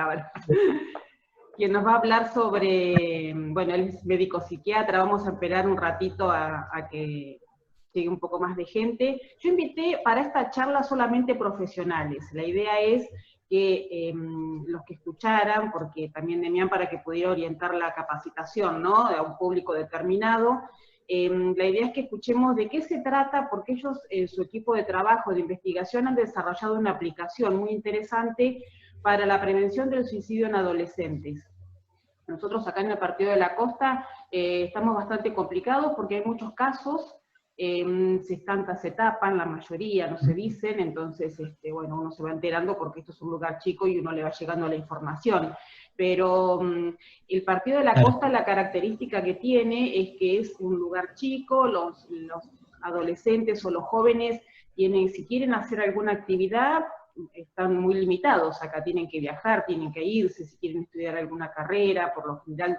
palabra, quien nos va a hablar sobre, bueno, él es médico psiquiatra. Vamos a esperar un ratito a que llegue un poco más de gente. Yo invité para esta charla solamente profesionales. La idea es que los que escucharan, porque también Demián para que pudiera orientar la capacitación, ¿no?, a un público determinado, la idea es que escuchemos de qué se trata, porque ellos, su equipo de trabajo, de investigación, han desarrollado una aplicación muy interesante para la prevención del suicidio en adolescentes. Nosotros acá en el Partido de la Costa estamos bastante complicados porque hay muchos casos, se tapan, la mayoría no se dicen, entonces bueno, uno se va enterando porque esto es un lugar chico y uno le va llegando la información. Pero el Partido de la Costa, la característica que tiene es que es un lugar chico, los adolescentes o los jóvenes si quieren hacer alguna actividad, están muy limitados. Acá tienen que viajar, tienen que irse, si quieren estudiar alguna carrera, por lo general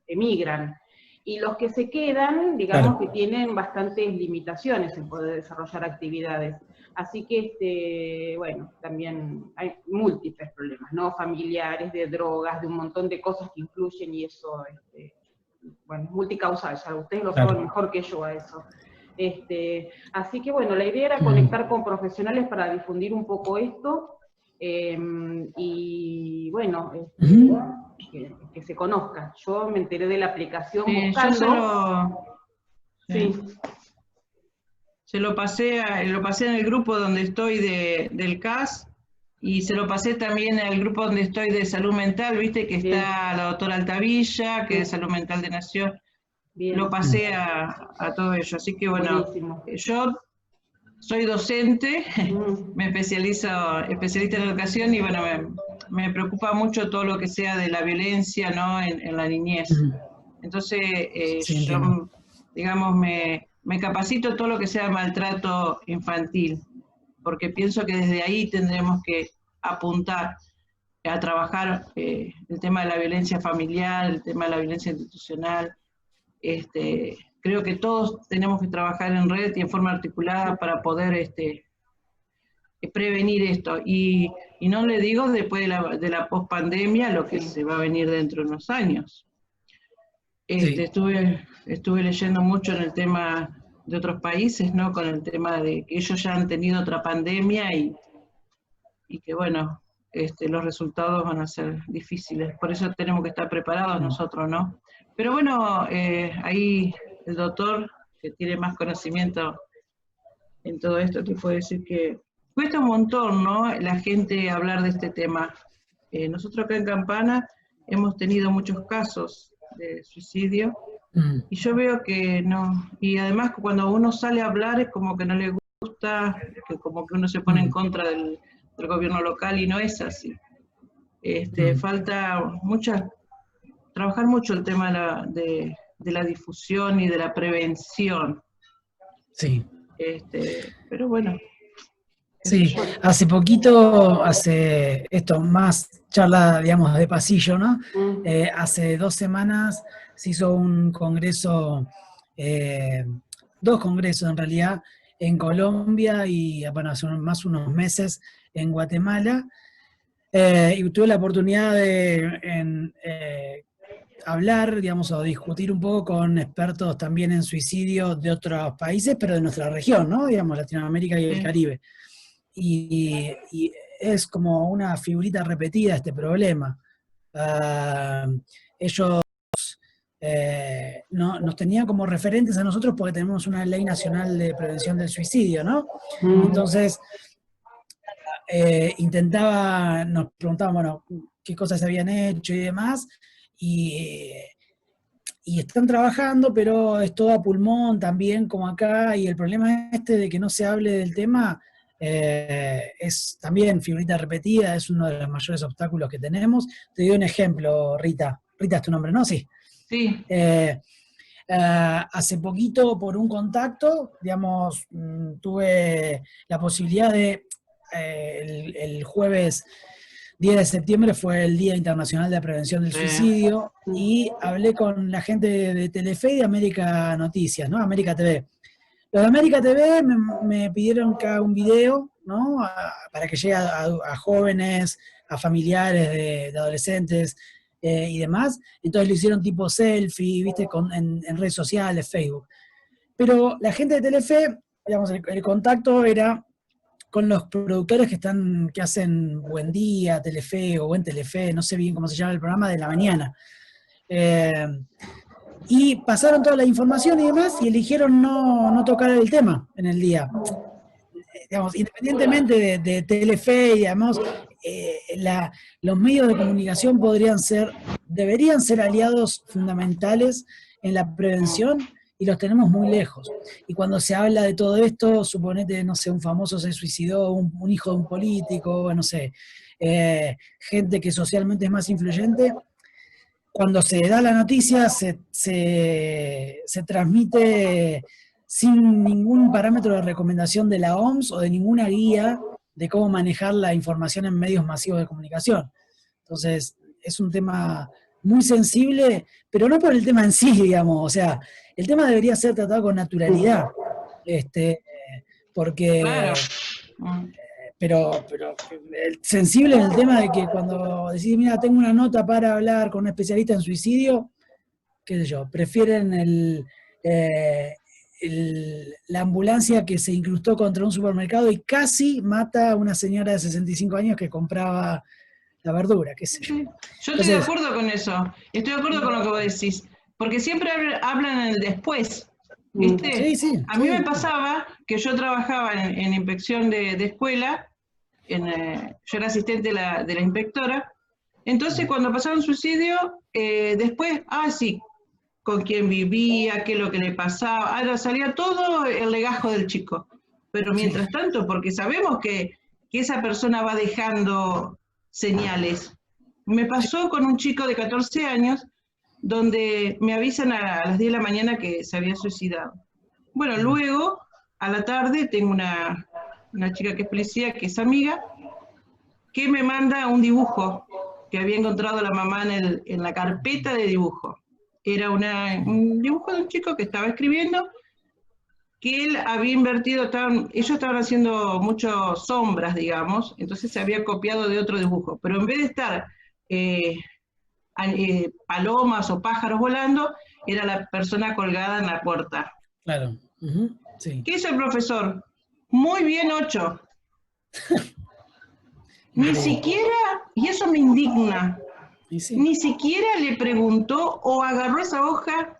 emigran. Y los que se quedan, digamos que tienen bastantes limitaciones en poder desarrollar actividades. Así que, bueno, también hay múltiples problemas, ¿no? Familiares, de drogas, de un montón de cosas que influyen, y eso, bueno, es multicausal, ya ustedes lo saben mejor que yo a eso. Así que, bueno, la idea era conectar con profesionales para difundir un poco esto, y bueno, que se conozca. Yo me enteré de la aplicación buscando. Se lo pasé en el grupo donde estoy del CAS, y se lo pasé también al grupo donde estoy de salud mental, viste que está la doctora Altavilla, que es salud mental de Nación. Lo pasé a todo ello. Así que bueno, yo soy docente, me especialista en educación, y bueno, me preocupa mucho todo lo que sea de la violencia, ¿no?, en la niñez. Entonces, yo, digamos, me capacito todo lo que sea maltrato infantil, porque pienso que desde ahí tendremos que apuntar a trabajar el tema de la violencia familiar, el tema de la violencia institucional. Creo que todos tenemos que trabajar en red y en forma articulada para poder prevenir esto. Y no le digo después de la pospandemia lo que se va a venir dentro de unos años. Estuve leyendo mucho en el tema de otros países, ¿no?, con el tema de que ellos ya han tenido otra pandemia y que, bueno, los resultados van a ser difíciles. Por eso tenemos que estar preparados nosotros, ¿no? Pero bueno, ahí el doctor, que tiene más conocimiento en todo esto, te puede decir que cuesta un montón, ¿no?, la gente hablar de este tema. Nosotros acá en Campana hemos tenido muchos casos de suicidio, y yo veo que no, y además cuando uno sale a hablar es como que no le gusta, que como que uno se pone en contra del gobierno local, y no es así. Falta trabajar mucho el tema de la difusión y de la prevención. Pero bueno. Sí, hace poquito, más charla, digamos, de pasillo, ¿no? Hace 2 semanas se hizo un congreso, 2 congresos en realidad, en Colombia y, bueno, hace más unos meses en Guatemala, y tuve la oportunidad de hablar, digamos, o discutir un poco con expertos también en suicidio de otros países, pero de nuestra región, ¿no? Digamos, Latinoamérica y el Caribe. Y es como una figurita repetida este problema. Ellos nos tenían como referentes a nosotros porque tenemos una ley nacional de prevención del suicidio, ¿no? Entonces, nos preguntaban, bueno, qué cosas se habían hecho y demás, y están trabajando, pero es todo a pulmón también, como acá, y el problema de que no se hable del tema es también figurita repetida, es uno de los mayores obstáculos que tenemos. Te doy un ejemplo, Rita. Rita es tu nombre, ¿no? Sí. Sí. Hace poquito, por un contacto, digamos, tuve la posibilidad de, el jueves 10 de septiembre fue el Día Internacional de Prevención del Suicidio, y hablé con la gente de Telefe y de América Noticias, ¿no? América TV. Los de América TV me pidieron que haga un video, ¿no? Para que llegue a jóvenes, a familiares de adolescentes y demás. Entonces lo hicieron tipo selfie, ¿viste? En redes sociales, Facebook. Pero la gente de Telefe, digamos, el contacto era con los productores que hacen Buen Día, Telefe o Buen Telefe, no sé bien cómo se llama el programa, de la mañana. Y pasaron toda la información y demás y eligieron no tocar el tema en el día. Digamos, independientemente de Telefe y digamos, los medios de comunicación deberían ser aliados fundamentales en la prevención y los tenemos muy lejos. Y cuando se habla de todo esto, suponete, no sé, un famoso se suicidó, un hijo de un político, no sé, gente que socialmente es más influyente, cuando se da la noticia se transmite sin ningún parámetro de recomendación de la OMS o de ninguna guía de cómo manejar la información en medios masivos de comunicación. Entonces, es un tema muy sensible, pero no por el tema en sí, digamos, o sea, el tema debería ser tratado con naturalidad, porque... Claro. Pero sensible en el tema de que cuando decís, mira, tengo una nota para hablar con un especialista en suicidio, qué sé yo, prefieren la ambulancia que se incrustó contra un supermercado y casi mata a una señora de 65 años que compraba la verdura, qué sé yo. Yo estoy de acuerdo con eso, estoy de acuerdo con lo que vos decís, porque siempre hablan en el después, ¿viste? Sí, sí. A mí me pasaba que yo trabajaba en inspección de escuela, yo era asistente de la inspectora, entonces cuando pasaba un suicidio, después, sí, con quién vivía, qué es lo que le pasaba, ahora salía todo el legajo del chico, pero mientras tanto, porque sabemos que esa persona va dejando señales. Me pasó con un chico de 14 años, donde me avisan a las 10 de la mañana que se había suicidado. Bueno, luego, a la tarde, tengo una chica que es policía, que es amiga, que me manda un dibujo que había encontrado la mamá en la carpeta de dibujo. Era un dibujo de un chico que estaba escribiendo, que él había invertido, ellos estaban haciendo muchas sombras, digamos, entonces se había copiado de otro dibujo, pero en vez de estar palomas o pájaros volando, era la persona colgada en la puerta. Claro. Sí. ¿Qué hizo el profesor? Muy bien, 8. Ni siquiera, y eso me indigna, sí, ni siquiera le preguntó o agarró esa hoja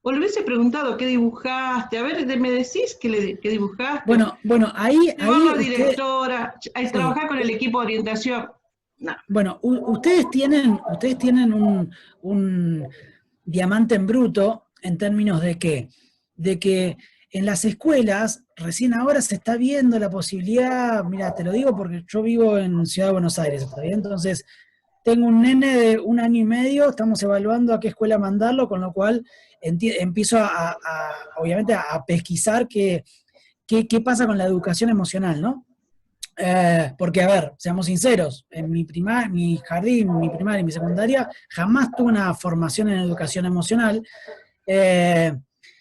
o le hubiese preguntado qué dibujaste. A ver, me decís qué dibujaste. Bueno, ahí la directora, sí, trabajar con el equipo de orientación. No. Bueno, ustedes tienen un diamante en bruto en términos de que en las escuelas recién ahora se está viendo la posibilidad, mira, te lo digo porque yo vivo en Ciudad de Buenos Aires, ¿está bien? Entonces, tengo un nene de 1 año y medio, estamos evaluando a qué escuela mandarlo, con lo cual empiezo obviamente a pesquisar qué pasa con la educación emocional, ¿no? Porque, a ver, seamos sinceros, en mi jardín, mi primaria y mi secundaria, jamás tuve una formación en educación emocional.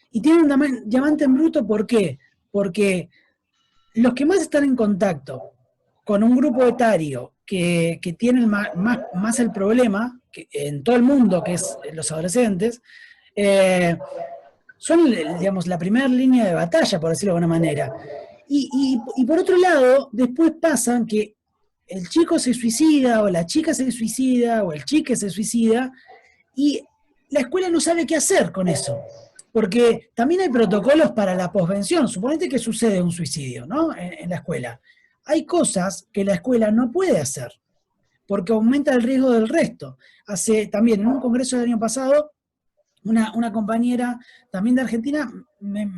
Y tiene un diamante en bruto, ¿por qué? Porque los que más están en contacto con un grupo etario que tiene más el problema que en todo el mundo, que es los adolescentes, son, digamos, la primera línea de batalla, por decirlo de alguna manera. Y por otro lado, después pasan que el chico se suicida, o la chica se suicida, o el chique se suicida, y la escuela no sabe qué hacer con eso. Porque también hay protocolos para la posvención. Suponete que sucede un suicidio, ¿no? En la escuela. Hay cosas que la escuela no puede hacer, porque aumenta el riesgo del resto. También en un congreso del año pasado, una compañera también de Argentina me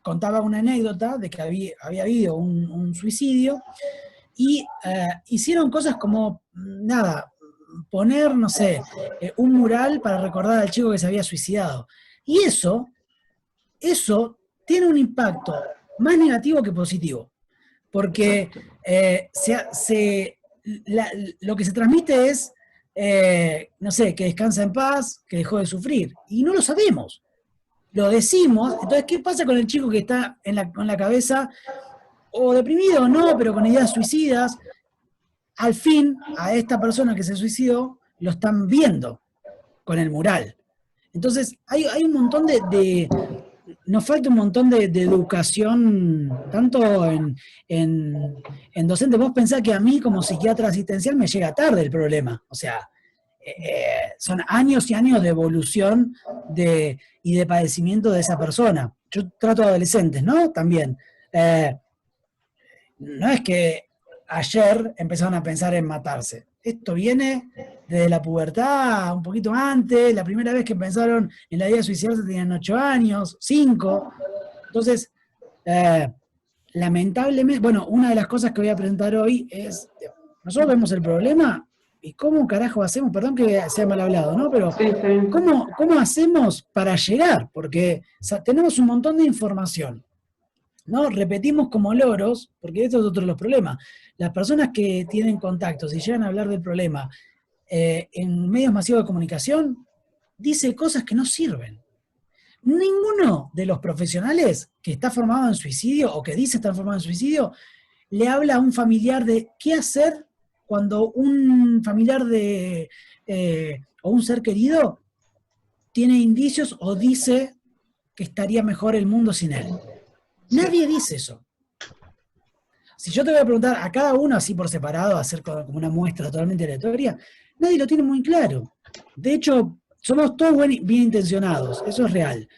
contaba una anécdota de que había habido un suicidio y hicieron cosas como, poner, no sé, un mural para recordar al chico que se había suicidado. Y eso tiene un impacto más negativo que positivo, porque lo que se transmite es, no sé, que descansa en paz, que dejó de sufrir, y no lo sabemos. Lo decimos, entonces, ¿qué pasa con el chico que está con la cabeza o deprimido o no, pero con ideas suicidas, al fin a esta persona que se suicidó lo están viendo con el mural. Entonces hay un montón nos falta un montón de educación, tanto en docente. Vos pensás que a mí como psiquiatra asistencial me llega tarde el problema, o sea, son años y años de evolución y de padecimiento de esa persona. Yo trato a adolescentes, ¿no? También. No es que ayer empezaron a pensar en matarse. Esto viene desde la pubertad, un poquito antes. La primera vez que pensaron en la idea de suicidarse tenían 8 años, 5. Entonces, lamentablemente, bueno, una de las cosas que voy a presentar hoy es, nosotros vemos el problema y cómo carajo hacemos, perdón que sea mal hablado, ¿no? Pero ¿cómo hacemos para llegar? Porque tenemos un montón de información, ¿no? Repetimos como loros, porque esto es otro de los problemas. Las personas que tienen contactos y llegan a hablar del problema en medios masivos de comunicación, dice cosas que no sirven. Ninguno de los profesionales que está formado en suicidio o que dice estar formado en suicidio le habla a un familiar de qué hacer cuando un familiar o un ser querido tiene indicios o dice que estaría mejor el mundo sin él. Nadie dice eso. Si yo te voy a preguntar a cada uno así por separado, hacer como una muestra totalmente aleatoria, nadie lo tiene muy claro. De hecho, somos todos bien intencionados, eso es real.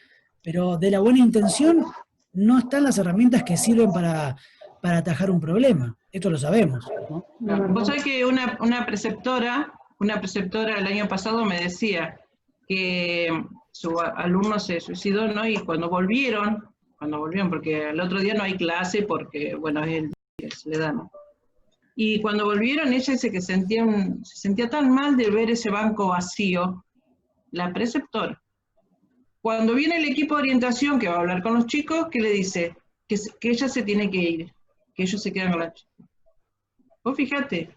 Pero de la buena intención no están las herramientas que sirven para atajar un problema. Esto lo sabemos, ¿no? Vos sabés que una preceptora el año pasado me decía que su alumno se suicidó, ¿no? Y cuando volvieron, porque al otro día no hay clase porque, bueno, es el día que se le da, ¿no? Y cuando volvieron, ella dice que se sentía tan mal de ver ese banco vacío, la preceptora. Cuando viene el equipo de orientación que va a hablar con los chicos, ¿qué le dice? Que ella se tiene que ir, que ellos se quedan con la chica. Vos fíjate,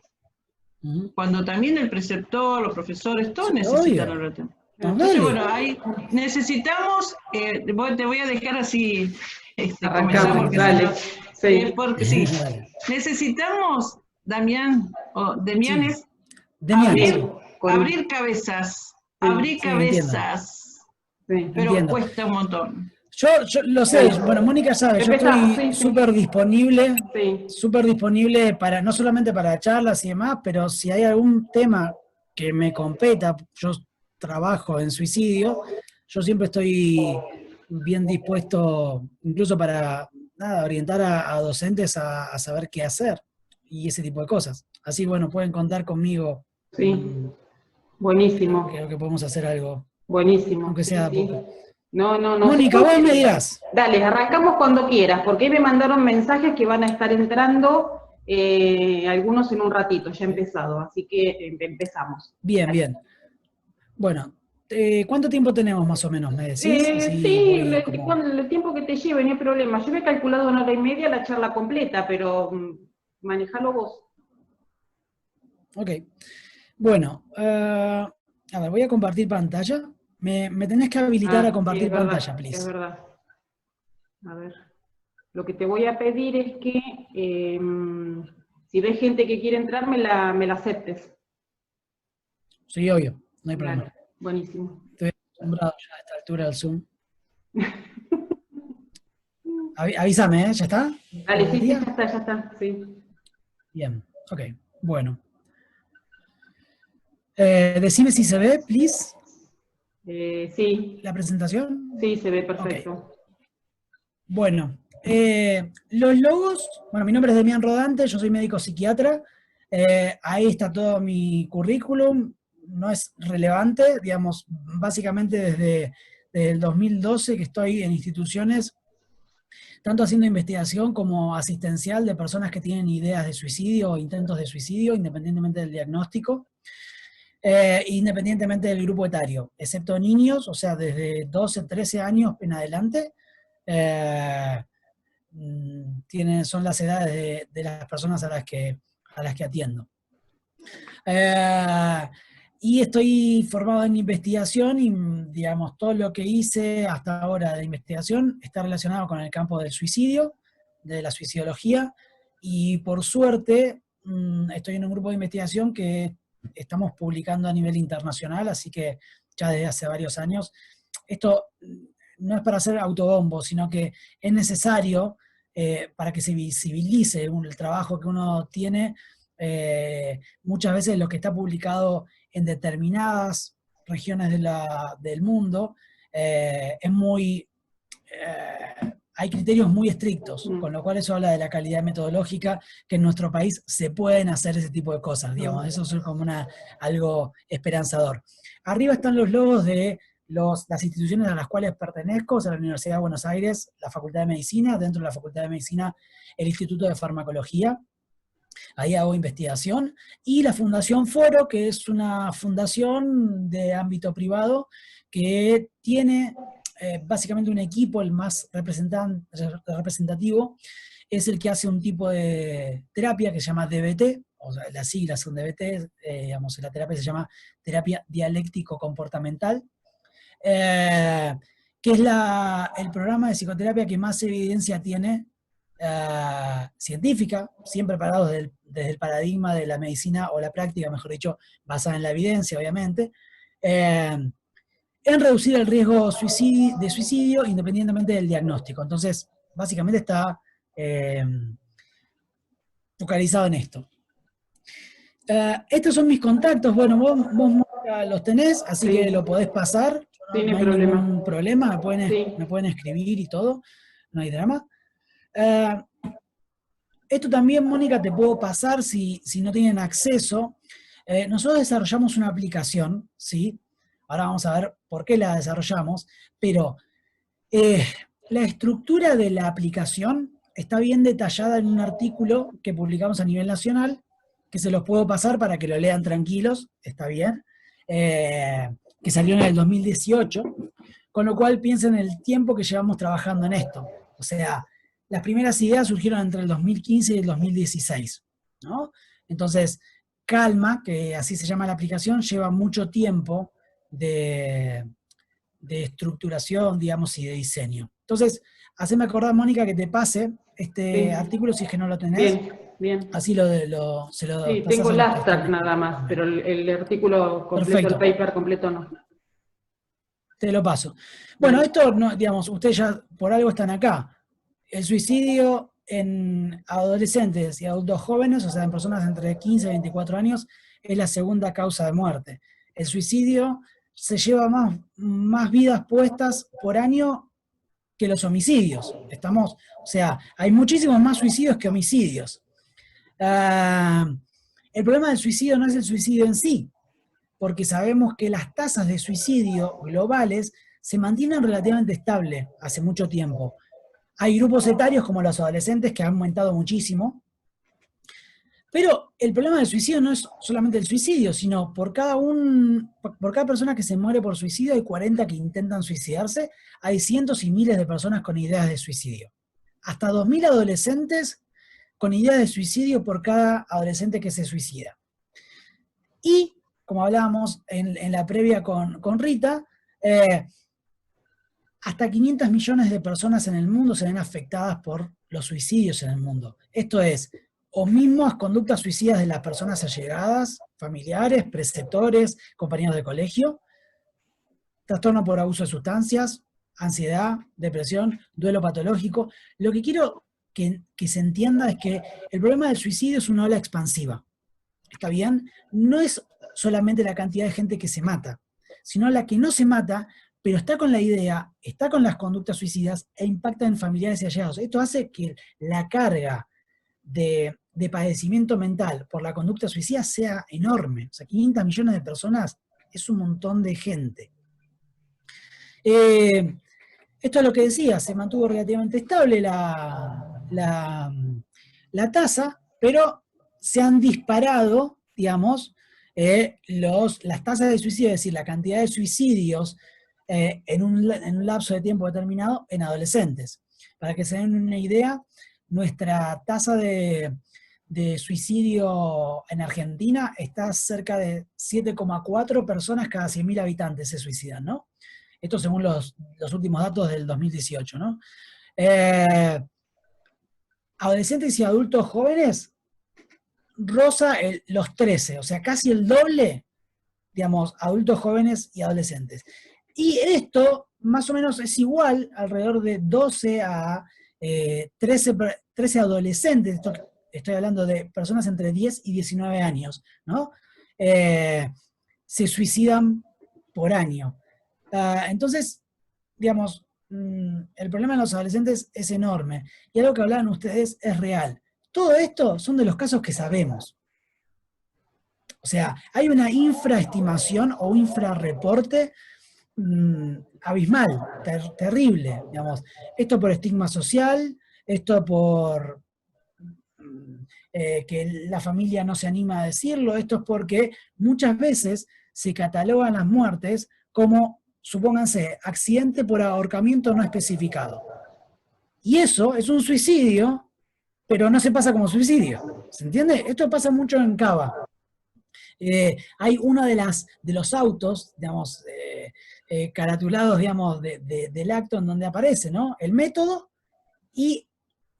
cuando también el preceptor, los profesores, todos necesitan hablar del tema. Entonces, bueno, ahí necesitamos, te voy a dejar así, arrancamos, dale. Porque sí, necesitamos, Demián, es abrir cabezas, pero entiendo. Cuesta un montón. Yo lo sé, bueno, Mónica sabe, yo estoy súper disponible para, no solamente para charlas y demás, pero si hay algún tema que me competa, yo trabajo en suicidio, yo siempre estoy bien dispuesto, incluso para orientar a docentes a saber qué hacer y ese tipo de cosas. Así, bueno, pueden contar conmigo. Sí, buenísimo. Creo que podemos hacer algo. Buenísimo. Aunque sea poco. No. Mónica, vos me dirás. Dale, arrancamos cuando quieras, porque ahí me mandaron mensajes que van a estar entrando, algunos en un ratito, ya he empezado, así que empezamos. Bien. Bueno, ¿cuánto tiempo tenemos más o menos, me decís? Sí, el tiempo que te lleve, no hay problema. Yo había calculado 1 hora y media la charla completa, pero manejalo vos. Ok. Bueno, a ver, voy a compartir pantalla. Me tenés que habilitar a compartir pantalla, please. Es verdad. A ver. Lo que te voy a pedir es que si ves gente que quiere entrar, me la aceptes. Sí, obvio, no hay problema. Claro, buenísimo. Estoy acostumbrado ya a esta altura del Zoom. Avísame, ¿eh? ¿Ya está? Dale, sí, ya está, sí. Bien, ok, bueno. Decime si se ve, please. Sí. ¿La presentación? Sí, se ve perfecto. Okay. Bueno, los logos, bueno, mi nombre es Demián Rodante, yo soy médico psiquiatra, ahí está todo mi currículum, no es relevante, digamos, básicamente desde el 2012 que estoy en instituciones, tanto haciendo investigación como asistencial de personas que tienen ideas de suicidio o intentos de suicidio, independientemente del diagnóstico. Independientemente del grupo etario, excepto niños, o sea, desde 12, 13 años en adelante, son las edades de las personas a las que atiendo. Y estoy formado en investigación y, digamos, todo lo que hice hasta ahora de investigación está relacionado con el campo del suicidio, de la suicidología, y por suerte estoy en un grupo de investigación que estamos publicando a nivel internacional, así que ya desde hace varios años. Esto no es para hacer autobombo, sino que es necesario para que se visibilice el trabajo que uno tiene. Muchas veces lo que está publicado en determinadas regiones del mundo es muy... hay criterios muy estrictos, con lo cual eso habla de la calidad metodológica, que en nuestro país se pueden hacer ese tipo de cosas, digamos, eso es como algo esperanzador. Arriba están los logos de las instituciones a las cuales pertenezco, o sea, la Universidad de Buenos Aires, la Facultad de Medicina, dentro de la Facultad de Medicina, el Instituto de Farmacología, ahí hago investigación, y la Fundación Foro, que es una fundación de ámbito privado que tiene básicamente un equipo, el más representativo, es el que hace un tipo de terapia que se llama DBT, o sea, las siglas son DBT, digamos, la terapia se llama terapia dialéctico-comportamental, que es el programa de psicoterapia que más evidencia tiene científica, siempre parado desde el paradigma de la medicina, o la práctica, mejor dicho, basada en la evidencia, obviamente, en reducir el riesgo de suicidio independientemente del diagnóstico. Entonces, básicamente está focalizado en esto. Estos son mis contactos. Bueno, vos los tenés, así que lo podés pasar. Sí, no hay ningún problema, me pueden escribir y todo, no hay drama. Esto también, Mónica, te puedo pasar si no tienen acceso. Nosotros desarrollamos una aplicación, ¿sí? Ahora vamos a ver por qué la desarrollamos, pero la estructura de la aplicación está bien detallada en un artículo que publicamos a nivel nacional, que se los puedo pasar para que lo lean tranquilos, está bien, que salió en el 2018, con lo cual piensen en el tiempo que llevamos trabajando en esto. O sea, las primeras ideas surgieron entre el 2015 y el 2016, ¿no? Entonces, Calma, que así se llama la aplicación, lleva mucho tiempo de estructuración, digamos, y de diseño. Entonces, haceme acordar, Mónica, que te pase este artículo si es que no lo tenés. Bien. Así se lo sí, tengo el abstract nada más, pero el artículo completo, perfecto. El paper completo no. Te lo paso. Bueno, esto, no, digamos, ustedes ya por algo están acá. El suicidio en adolescentes y adultos jóvenes, o sea, en personas entre 15 y 24 años, es la segunda causa de muerte. El suicidio se lleva más vidas puestas por año que los homicidios. O sea, hay muchísimos más suicidios que homicidios. El problema del suicidio no es el suicidio en sí, porque sabemos que las tasas de suicidio globales se mantienen relativamente estables hace mucho tiempo. Hay grupos etarios como los adolescentes que han aumentado muchísimo, pero el problema del suicidio no es solamente el suicidio, sino por cada persona que se muere por suicidio hay 40 que intentan suicidarse, hay cientos y miles de personas con ideas de suicidio. Hasta 2.000 adolescentes con ideas de suicidio por cada adolescente que se suicida. Y, como hablábamos en la previa con Rita, hasta 500 millones de personas en el mundo se ven afectadas por los suicidios en el mundo. Esto es, o mismas conductas suicidas de las personas allegadas, familiares, preceptores, compañeros de colegio, trastorno por abuso de sustancias, ansiedad, depresión, duelo patológico. Lo que quiero que se entienda es que el problema del suicidio es una ola expansiva. ¿Está bien? No es solamente la cantidad de gente que se mata, sino la que no se mata, pero está con la idea, está con las conductas suicidas e impacta en familiares y allegados. Esto hace que la carga de padecimiento mental por la conducta suicida sea enorme. O sea, 500 millones de personas es un montón de gente. Esto es lo que decía, se mantuvo relativamente estable la tasa, pero se han disparado, digamos, las tasas de suicidio, es decir, la cantidad de suicidios en un lapso de tiempo determinado en adolescentes. Para que se den una idea, nuestra tasa de suicidio en Argentina está cerca de 7,4 personas cada 100.000 habitantes se suicidan, ¿no? Esto según los últimos datos del 2018, ¿no? adolescentes y adultos jóvenes roza los 13, o sea, casi el doble, digamos, adultos jóvenes y adolescentes. Y esto más o menos es igual, alrededor de 12 a 13 adolescentes, estoy hablando de personas entre 10 y 19 años, ¿no? Se suicidan por año. Entonces, digamos, el problema de los adolescentes es enorme. Y algo que hablaban ustedes es real. Todo esto son de los casos que sabemos. O sea, hay una infraestimación o infrarreporte abismal, terrible, digamos. Esto por estigma social, esto por que la familia no se anima a decirlo, esto es porque muchas veces se catalogan las muertes como, supónganse, accidente por ahorcamiento no especificado. Y eso es un suicidio, pero no se pasa como suicidio. ¿Se entiende? Esto pasa mucho en Cava. Hay uno de los autos, digamos, caratulados, digamos, del acto en donde aparece, ¿no? El método y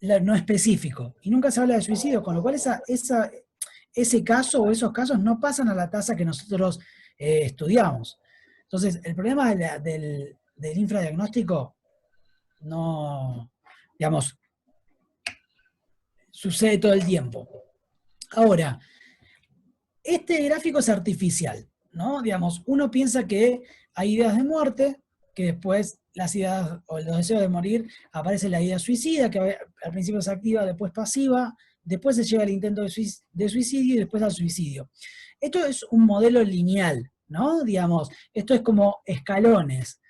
no específico. Y nunca se habla de suicidio, con lo cual ese caso o esos casos no pasan a la tasa que nosotros estudiamos. Entonces, el problema del infradiagnóstico no, digamos, sucede todo el tiempo. Ahora, este gráfico es artificial, ¿no? Digamos, uno piensa que hay ideas de muerte, que después las ideas o los deseos de morir, aparece la idea suicida, que al principio es activa, después pasiva, después se llega al intento de suicidio y después al suicidio. Esto es un modelo lineal, ¿no? Digamos, esto es como escalones.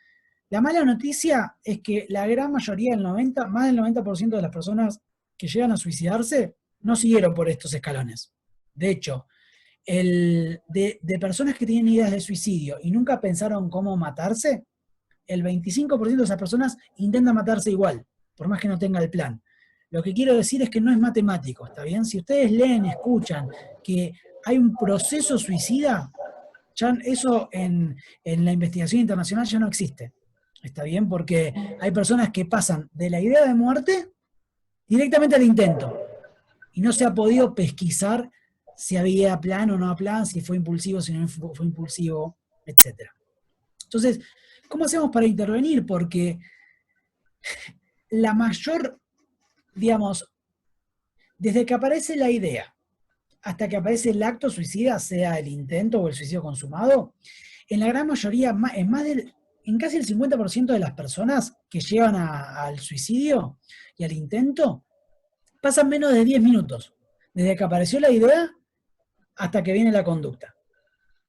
La mala noticia es que la gran mayoría, más del 90% de las personas que llegan a suicidarse, no siguieron por estos escalones. De hecho, de personas que tienen ideas de suicidio y nunca pensaron cómo matarse, el 25% de esas personas intentan matarse igual, por más que no tenga el plan. Lo que quiero decir es que no es matemático, ¿está bien? Si ustedes leen, escuchan que hay un proceso suicida, ya eso en la investigación internacional ya no existe, ¿está bien? Porque hay personas que pasan de la idea de muerte directamente al intento, y no se ha podido pesquisar si había plan o no plan, si fue impulsivo, si no fue impulsivo, etc. Entonces, ¿cómo hacemos para intervenir? Porque la mayor, digamos, desde que aparece la idea hasta que aparece el acto suicida, sea el intento o el suicidio consumado, en la gran mayoría, en casi el 50% de las personas que llevan al suicidio y al intento, pasan menos de 10 minutos, desde que apareció la idea hasta que viene la conducta.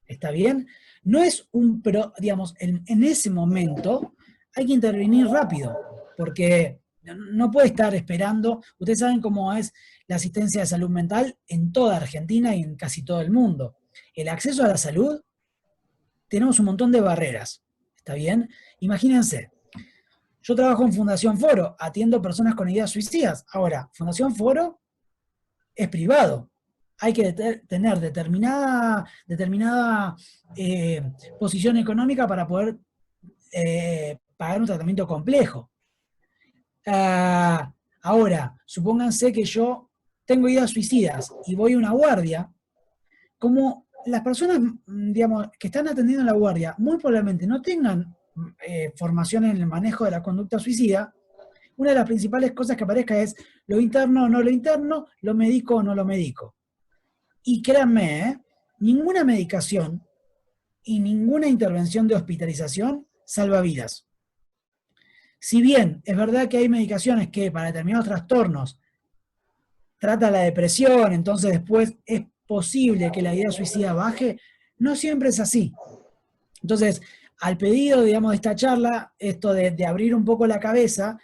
¿Está bien? No es pero digamos, en ese momento hay que intervenir rápido, porque no puede estar esperando. Ustedes saben cómo es la asistencia de salud mental en toda Argentina y en casi todo el mundo. El acceso a la salud, tenemos un montón de barreras, ¿está bien? Imagínense, yo trabajo en Fundación Foro, atiendo personas con ideas suicidas. Ahora, Fundación Foro es privado. Hay que tener determinada posición económica para poder pagar un tratamiento complejo. Ahora, supónganse que yo tengo ideas suicidas y voy a una guardia, como las personas, digamos, que están atendiendo en la guardia, muy probablemente no tengan formación en el manejo de la conducta suicida, una de las principales cosas que aparezca es lo interno o no lo interno, lo medico o no lo medico. Y créanme, ninguna medicación y ninguna intervención de hospitalización salva vidas. Si bien es verdad que hay medicaciones que para determinados trastornos trata la depresión, entonces después es posible que la idea suicida baje, no siempre es así. Entonces, al pedido, digamos, de esta charla, esto de abrir un poco la cabeza,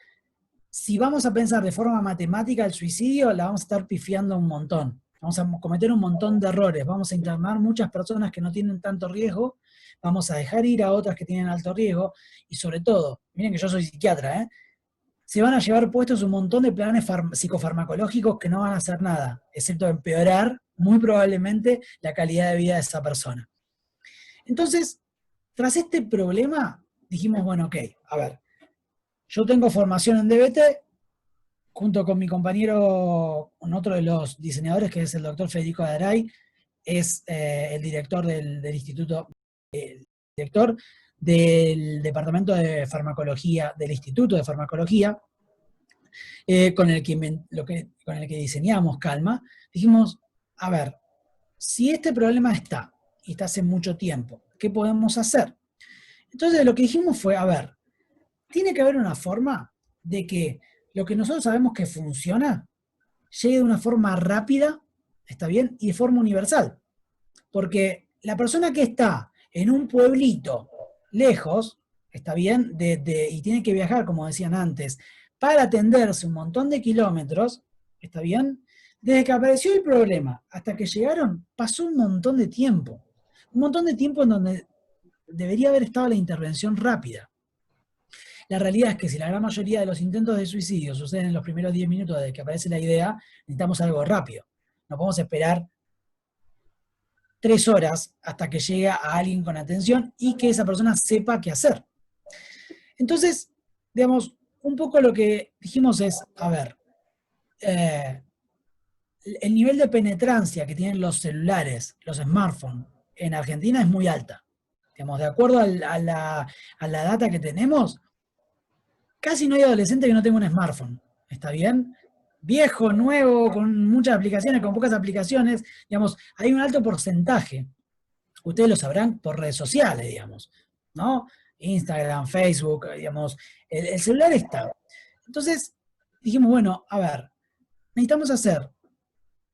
si vamos a pensar de forma matemática el suicidio, la vamos a estar pifiando un montón. Vamos a cometer un montón de errores, vamos a internar muchas personas que no tienen tanto riesgo, vamos a dejar ir a otras que tienen alto riesgo, y sobre todo, miren que yo soy psiquiatra, se van a llevar puestos un montón de planes psicofarmacológicos que no van a hacer nada, excepto empeorar muy probablemente la calidad de vida de esa persona. Entonces, tras este problema, dijimos, bueno, ok, a ver, yo tengo formación en DBT, junto con mi compañero, con otro de los diseñadores, que es el doctor Federico Adaray, es el director del instituto, el director del Departamento de Farmacología, del Instituto de Farmacología, con el que diseñamos Calma. Dijimos, a ver, si este problema está, y está hace mucho tiempo, ¿qué podemos hacer? Entonces lo que dijimos fue, a ver, tiene que haber una forma de que lo que nosotros sabemos que funciona llegue de una forma rápida, ¿está bien? Y de forma universal. Porque la persona que está en un pueblito lejos, ¿está bien? Y tiene que viajar, como decían antes, para atenderse un montón de kilómetros, ¿está bien? Desde que apareció el problema hasta que llegaron, pasó un montón de tiempo. Un montón de tiempo en donde debería haber estado la intervención rápida. La realidad es que si la gran mayoría de los intentos de suicidio suceden en los primeros 10 minutos desde que aparece la idea, necesitamos algo rápido. No podemos esperar 3 horas hasta que llegue a alguien con atención y que esa persona sepa qué hacer. Entonces, digamos, un poco lo que dijimos es, a ver, el nivel de penetrancia que tienen los celulares, los smartphones, en Argentina es muy alta. Digamos, de acuerdo a la data que tenemos, casi no hay adolescente que no tenga un smartphone. ¿Está bien? Viejo, nuevo, con muchas aplicaciones, con pocas aplicaciones, digamos, hay un alto porcentaje. Ustedes lo sabrán por redes sociales, digamos, ¿no? Instagram, Facebook, digamos, el celular está. Entonces, dijimos, bueno, a ver, necesitamos hacer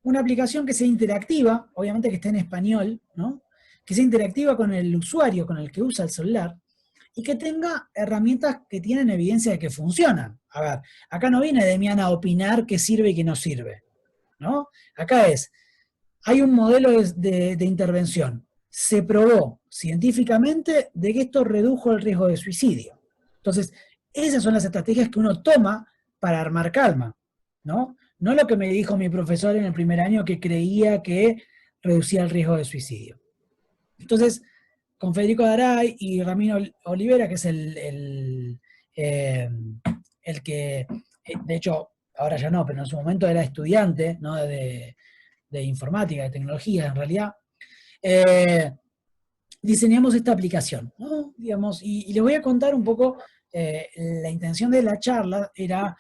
una aplicación que sea interactiva, obviamente que esté en español, ¿no? Que sea interactiva con el usuario, con el que usa el celular, y que tenga herramientas que tienen evidencia de que funcionan. A ver, acá no viene Demian a opinar qué sirve y qué no sirve, ¿no? Acá hay un modelo de intervención. Se probó científicamente de que esto redujo el riesgo de suicidio. Entonces, esas son las estrategias que uno toma para armar Calma, ¿no? No lo que me dijo mi profesor en el primer año que creía que reducía el riesgo de suicidio. Entonces, con Federico Daray y Ramiro Olivera, que es el que, de hecho, ahora ya no, pero en su momento era estudiante, ¿no? de informática, de tecnología en realidad, diseñamos esta aplicación, ¿no? Digamos, y les voy a contar un poco, la intención de la charla era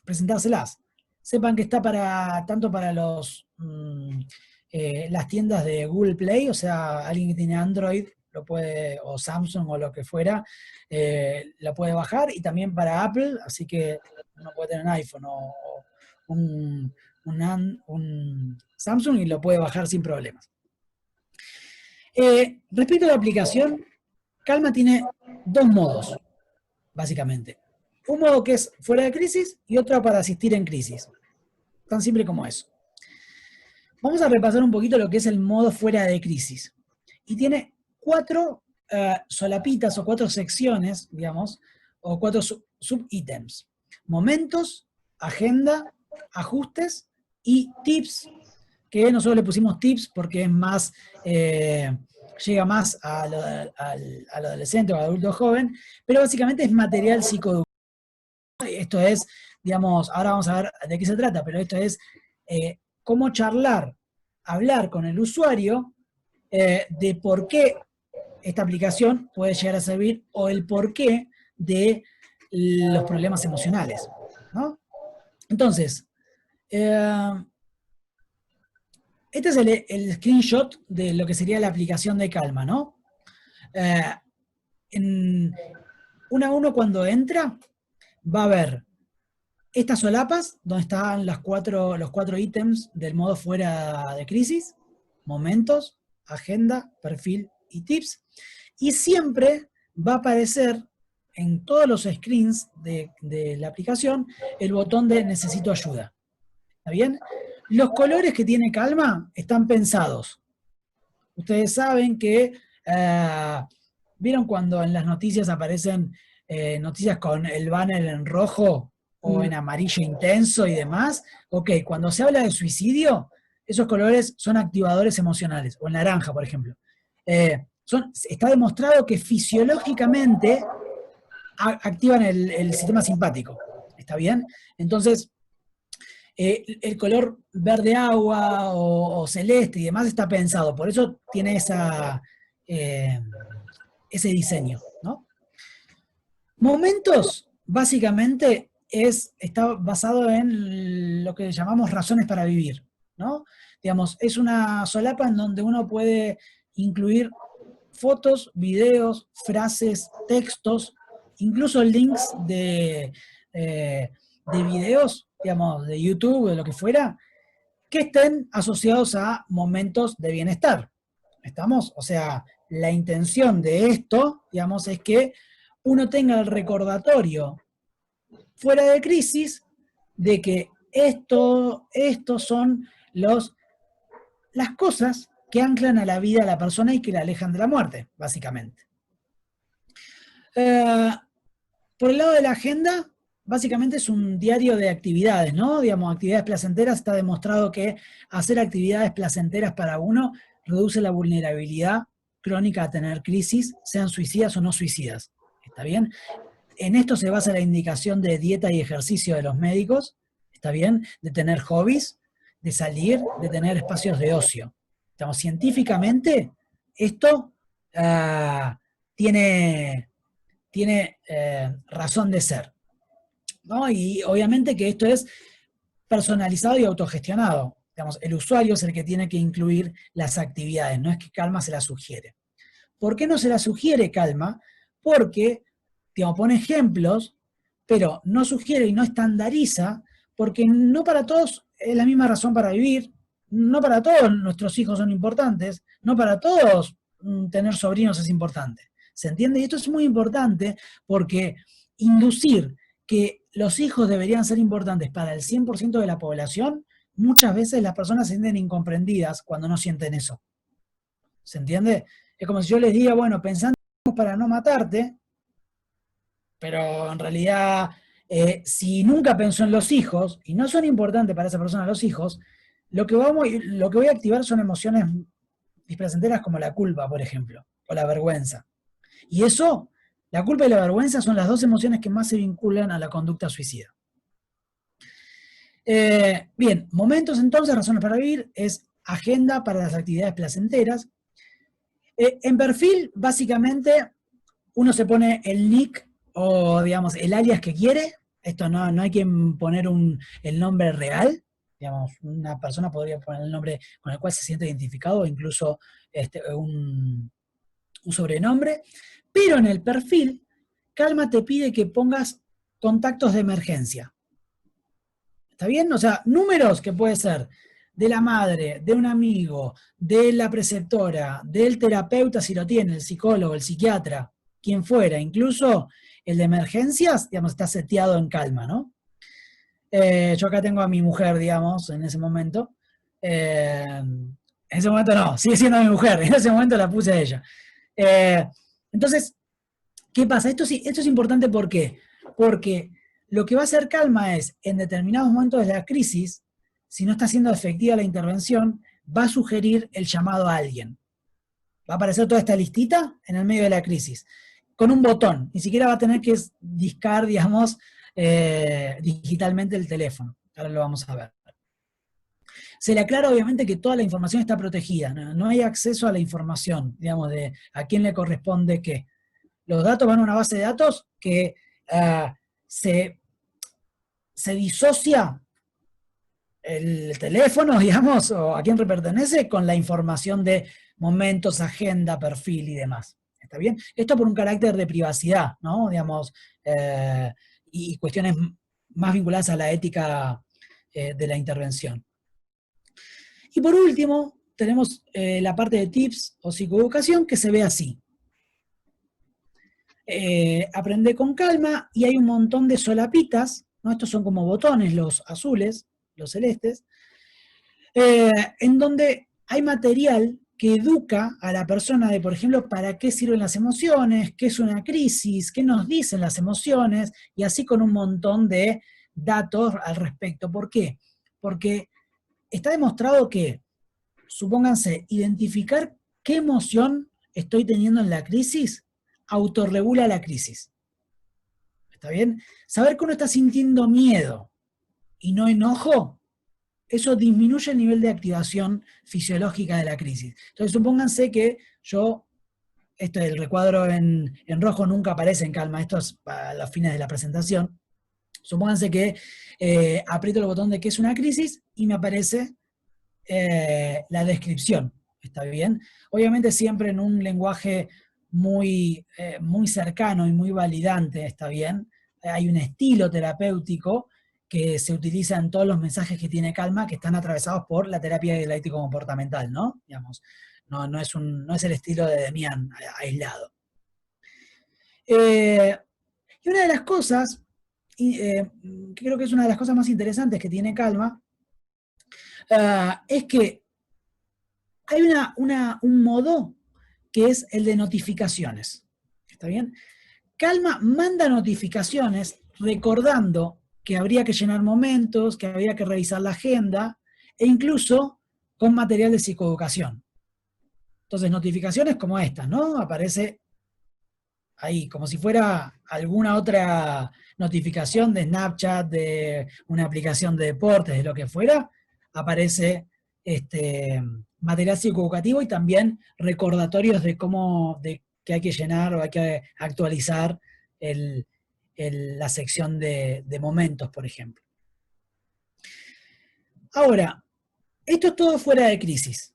presentárselas. Sepan que está tanto para las tiendas de Google Play, o sea, alguien que tiene Android lo puede, o Samsung o lo que fuera, la puede bajar, y también para Apple, así que uno puede tener un iPhone o un Samsung y lo puede bajar sin problemas. Respecto a la aplicación, Calma tiene 2 modos, básicamente. Un modo que es fuera de crisis y otro para asistir en crisis. Tan simple como eso. Vamos a repasar un poquito lo que es el modo fuera de crisis. Y tiene 4 solapitas o 4 secciones, digamos, o 4 subítems. Momentos, agenda, ajustes y tips, que nosotros le pusimos tips porque es más, llega más al adolescente o al adulto joven, pero básicamente es material psicoeducativo. Esto es, digamos, ahora vamos a ver de qué se trata, pero esto es cómo hablar con el usuario de por qué esta aplicación puede llegar a servir o el porqué de los problemas emocionales, ¿no? Entonces, este es el screenshot de lo que sería la aplicación de Calma, ¿no? Uno cuando entra va a ver estas solapas, donde están los 4 ítems del modo fuera de crisis: momentos, agenda, perfil y tips. Y siempre va a aparecer en todos los screens de la aplicación el botón de necesito ayuda. ¿Está bien? Los colores que tiene Calma están pensados. Ustedes saben que, ¿vieron cuando en las noticias aparecen noticias con el banner en rojo o en amarillo intenso y demás? Ok, cuando se habla de suicidio, esos colores son activadores emocionales, o en naranja, por ejemplo. Está demostrado que fisiológicamente activan el sistema simpático. ¿está bien? Entonces, el color verde agua o celeste y demás está pensado, por eso tiene ese diseño, ¿no? Momentos, básicamente, está basado en lo que llamamos razones para vivir, ¿no? Digamos, es una solapa en donde uno puede incluir fotos, videos, frases, textos, incluso links de videos, digamos, de YouTube o de lo que fuera, que estén asociados a momentos de bienestar. ¿Estamos? O sea, la intención de esto, digamos, es que uno tenga el recordatorio fuera de crisis de que estos son las cosas que anclan a la vida a la persona y que la alejan de la muerte, básicamente. Por el lado de la agenda, básicamente es un diario de actividades, ¿no? Digamos, actividades placenteras, está demostrado que hacer actividades placenteras para uno reduce la vulnerabilidad crónica a tener crisis, sean suicidas o no suicidas. ¿Está bien? En esto se basa la indicación de dieta y ejercicio de los médicos, ¿está bien? De tener hobbies, de salir, de tener espacios de ocio. Digamos, científicamente, esto tiene razón de ser, ¿no? Y obviamente que esto es personalizado y autogestionado. Digamos, el usuario es el que tiene que incluir las actividades, no es que Calma se las sugiere. ¿Por qué no se las sugiere Calma? Porque, digamos, pone ejemplos, pero no sugiere y no estandariza, porque no para todos es la misma razón para vivir, no para todos nuestros hijos son importantes, no para todos tener sobrinos es importante. ¿Se entiende? Y esto es muy importante porque inducir que los hijos deberían ser importantes para el 100% de la población, muchas veces las personas se sienten incomprendidas cuando no sienten eso. ¿Se entiende? Es como si yo les diga, bueno, pensando para no matarte, pero en realidad, si nunca pensó en los hijos, y no son importantes para esa persona los hijos, lo que voy a activar son emociones displacenteras como la culpa, por ejemplo, o la vergüenza. Y eso, la culpa y la vergüenza son las dos emociones que más se vinculan a la conducta suicida. Bien, momentos entonces, razones para vivir, es agenda para las actividades placenteras. En perfil, básicamente, uno se pone el nick o, digamos, el alias que quiere. Esto no hay que poner el nombre real. Digamos, una persona podría poner el nombre con el cual se siente identificado o incluso un sobrenombre. Pero en el perfil, Calma te pide que pongas contactos de emergencia. ¿Está bien? O sea, números que puede ser de la madre, de un amigo, de la preceptora, del terapeuta si lo tiene, el psicólogo, el psiquiatra, quien fuera, incluso el de emergencias, digamos, está seteado en Calma, ¿no? Yo acá tengo a mi mujer, digamos, en ese momento. En ese momento no, sigue siendo mi mujer, en ese momento la puse a ella. Entonces, ¿qué pasa? Esto es importante, ¿por qué? Porque lo que va a hacer Calma es, en determinados momentos de la crisis, si no está siendo efectiva la intervención, va a sugerir el llamado a alguien. Va a aparecer toda esta listita en el medio de la crisis, con un botón, ni siquiera va a tener que discar, digamos, digitalmente el teléfono. Ahora lo vamos a ver. Se le aclara obviamente que toda la información está protegida, no hay acceso a la información, digamos, de a quién le corresponde qué. Los datos van a una base de datos que se disocia el teléfono, digamos, o a quién pertenece, con la información de momentos, agenda, perfil y demás. ¿Está bien? Esto por un carácter de privacidad, ¿no? Digamos, y cuestiones más vinculadas a la ética de la intervención. Y por último, tenemos la parte de tips o psicoeducación que se ve así. Aprende con calma y hay un montón de solapitas, ¿no? Estos son como botones, los azules, los celestes, en donde hay material que educa a la persona de, por ejemplo, para qué sirven las emociones, qué es una crisis, qué nos dicen las emociones, y así con un montón de datos al respecto. ¿Por qué? Porque está demostrado que, supónganse, identificar qué emoción estoy teniendo en la crisis, autorregula la crisis. ¿está bien? Saber que uno está sintiendo miedo y no enojo, eso disminuye el nivel de activación fisiológica de la crisis. Entonces supónganse que el recuadro en rojo nunca aparece en calma, esto es para los fines de la presentación. Supónganse que aprieto el botón de qué es una crisis y me aparece la descripción, ¿está bien? Obviamente siempre en un lenguaje muy cercano y muy validante, ¿está bien? Hay un estilo terapéutico que se utiliza en todos los mensajes que tiene calma, que están atravesados por la terapia dialéctico-comportamental, ¿no? Digamos, no es el estilo de Demian aislado. Y una de las cosas, que creo que es una de las cosas más interesantes que tiene calma, es que hay un modo que es el de notificaciones. ¿Está bien? Calma manda notificaciones recordando que habría que llenar momentos, que habría que revisar la agenda, e incluso con material de psicoeducación. Entonces, notificaciones como estas, ¿no? Aparece ahí, como si fuera alguna otra notificación de Snapchat, de una aplicación de deportes, de lo que fuera, aparece material psicoeducativo y también recordatorios de que hay que llenar o hay que actualizar la sección de momentos, por ejemplo. Ahora, esto es todo fuera de crisis.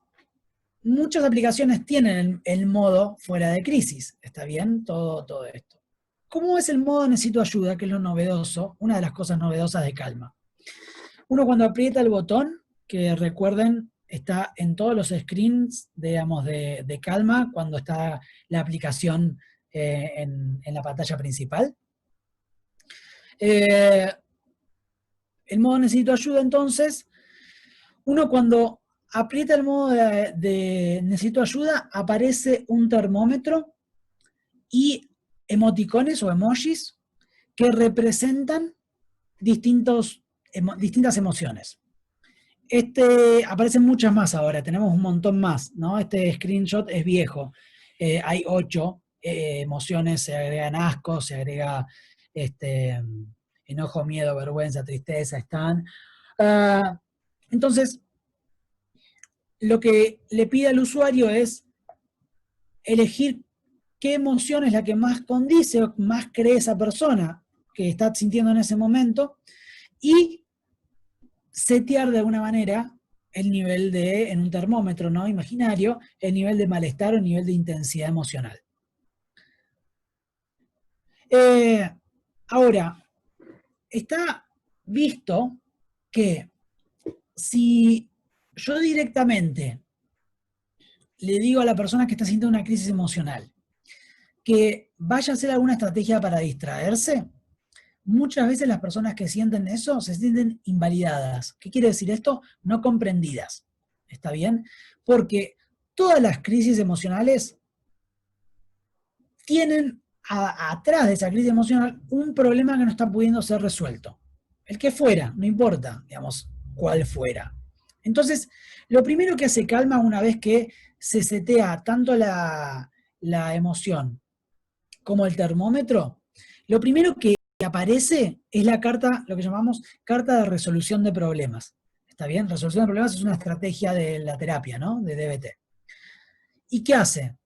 Muchas aplicaciones tienen el modo fuera de crisis, ¿está bien? Todo esto. ¿Cómo es el modo necesito ayuda, que es lo novedoso? Una de las cosas novedosas de Calma. Uno cuando aprieta el botón, que recuerden, está en todos los screens, digamos, de Calma, cuando está la aplicación en la pantalla principal. El modo necesito ayuda, entonces, uno cuando aprieta el modo de necesito ayuda, aparece un termómetro y emoticones o emojis que representan distintas emociones. Aparecen muchas más ahora, tenemos un montón más, ¿no? Este screenshot es viejo. Hay 8 emociones, se agregan asco, se agrega enojo, miedo, vergüenza, tristeza, están. Entonces, lo que le pide al usuario es elegir qué emoción es la que más condice o más cree esa persona que está sintiendo en ese momento y setear de alguna manera el nivel en un termómetro, ¿no? Imaginario, el nivel de malestar o el nivel de intensidad emocional. Ahora, está visto que si yo directamente le digo a la persona que está sintiendo una crisis emocional que vaya a hacer alguna estrategia para distraerse, muchas veces las personas que sienten eso se sienten invalidadas. ¿Qué quiere decir esto? No comprendidas. ¿Está bien? Porque todas las crisis emocionales tienen atrás de esa crisis emocional un problema que no está pudiendo ser resuelto. El que fuera, no importa, digamos, cuál fuera. Entonces, lo primero que hace Calma una vez que se setea tanto la emoción como el termómetro, lo primero que aparece es la carta, lo que llamamos carta de resolución de problemas. ¿Está bien? Resolución de problemas es una estrategia de la terapia, ¿no? De DBT. ¿Y qué hace?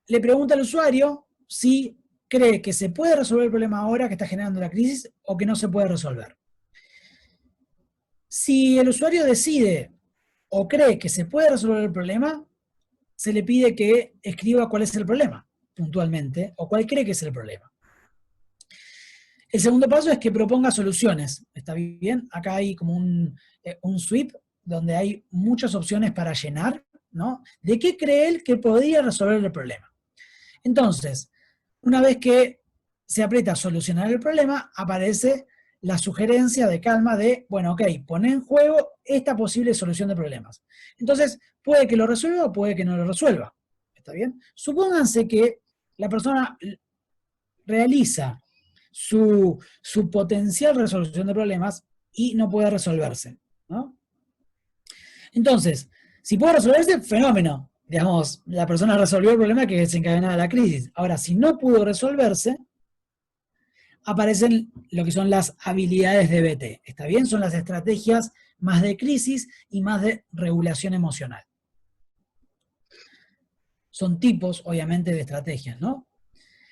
Le pregunta al usuario si cree que se puede resolver el problema ahora que está generando la crisis o que no se puede resolver. Si el usuario decide o cree que se puede resolver el problema, se le pide que escriba cuál es el problema, puntualmente, o cuál cree que es el problema. El segundo paso es que proponga soluciones. ¿Está bien? Acá hay como un sweep donde hay muchas opciones para llenar, ¿no? ¿De qué cree él que podría resolver el problema? Entonces, una vez que se aprieta solucionar el problema, aparece la sugerencia de Calma de, bueno, ok, pone en juego esta posible solución de problemas. Entonces, puede que lo resuelva o puede que no lo resuelva. ¿Está bien? Supónganse que la persona realiza su potencial resolución de problemas y no puede resolverse, ¿no? Entonces, si puede resolverse, fenómeno. Digamos, la persona resolvió el problema que desencadenaba la crisis. Ahora, si no pudo resolverse, aparecen lo que son las habilidades de BT. ¿Está bien? Son las estrategias más de crisis y más de regulación emocional. Son tipos, obviamente, de estrategias, ¿no?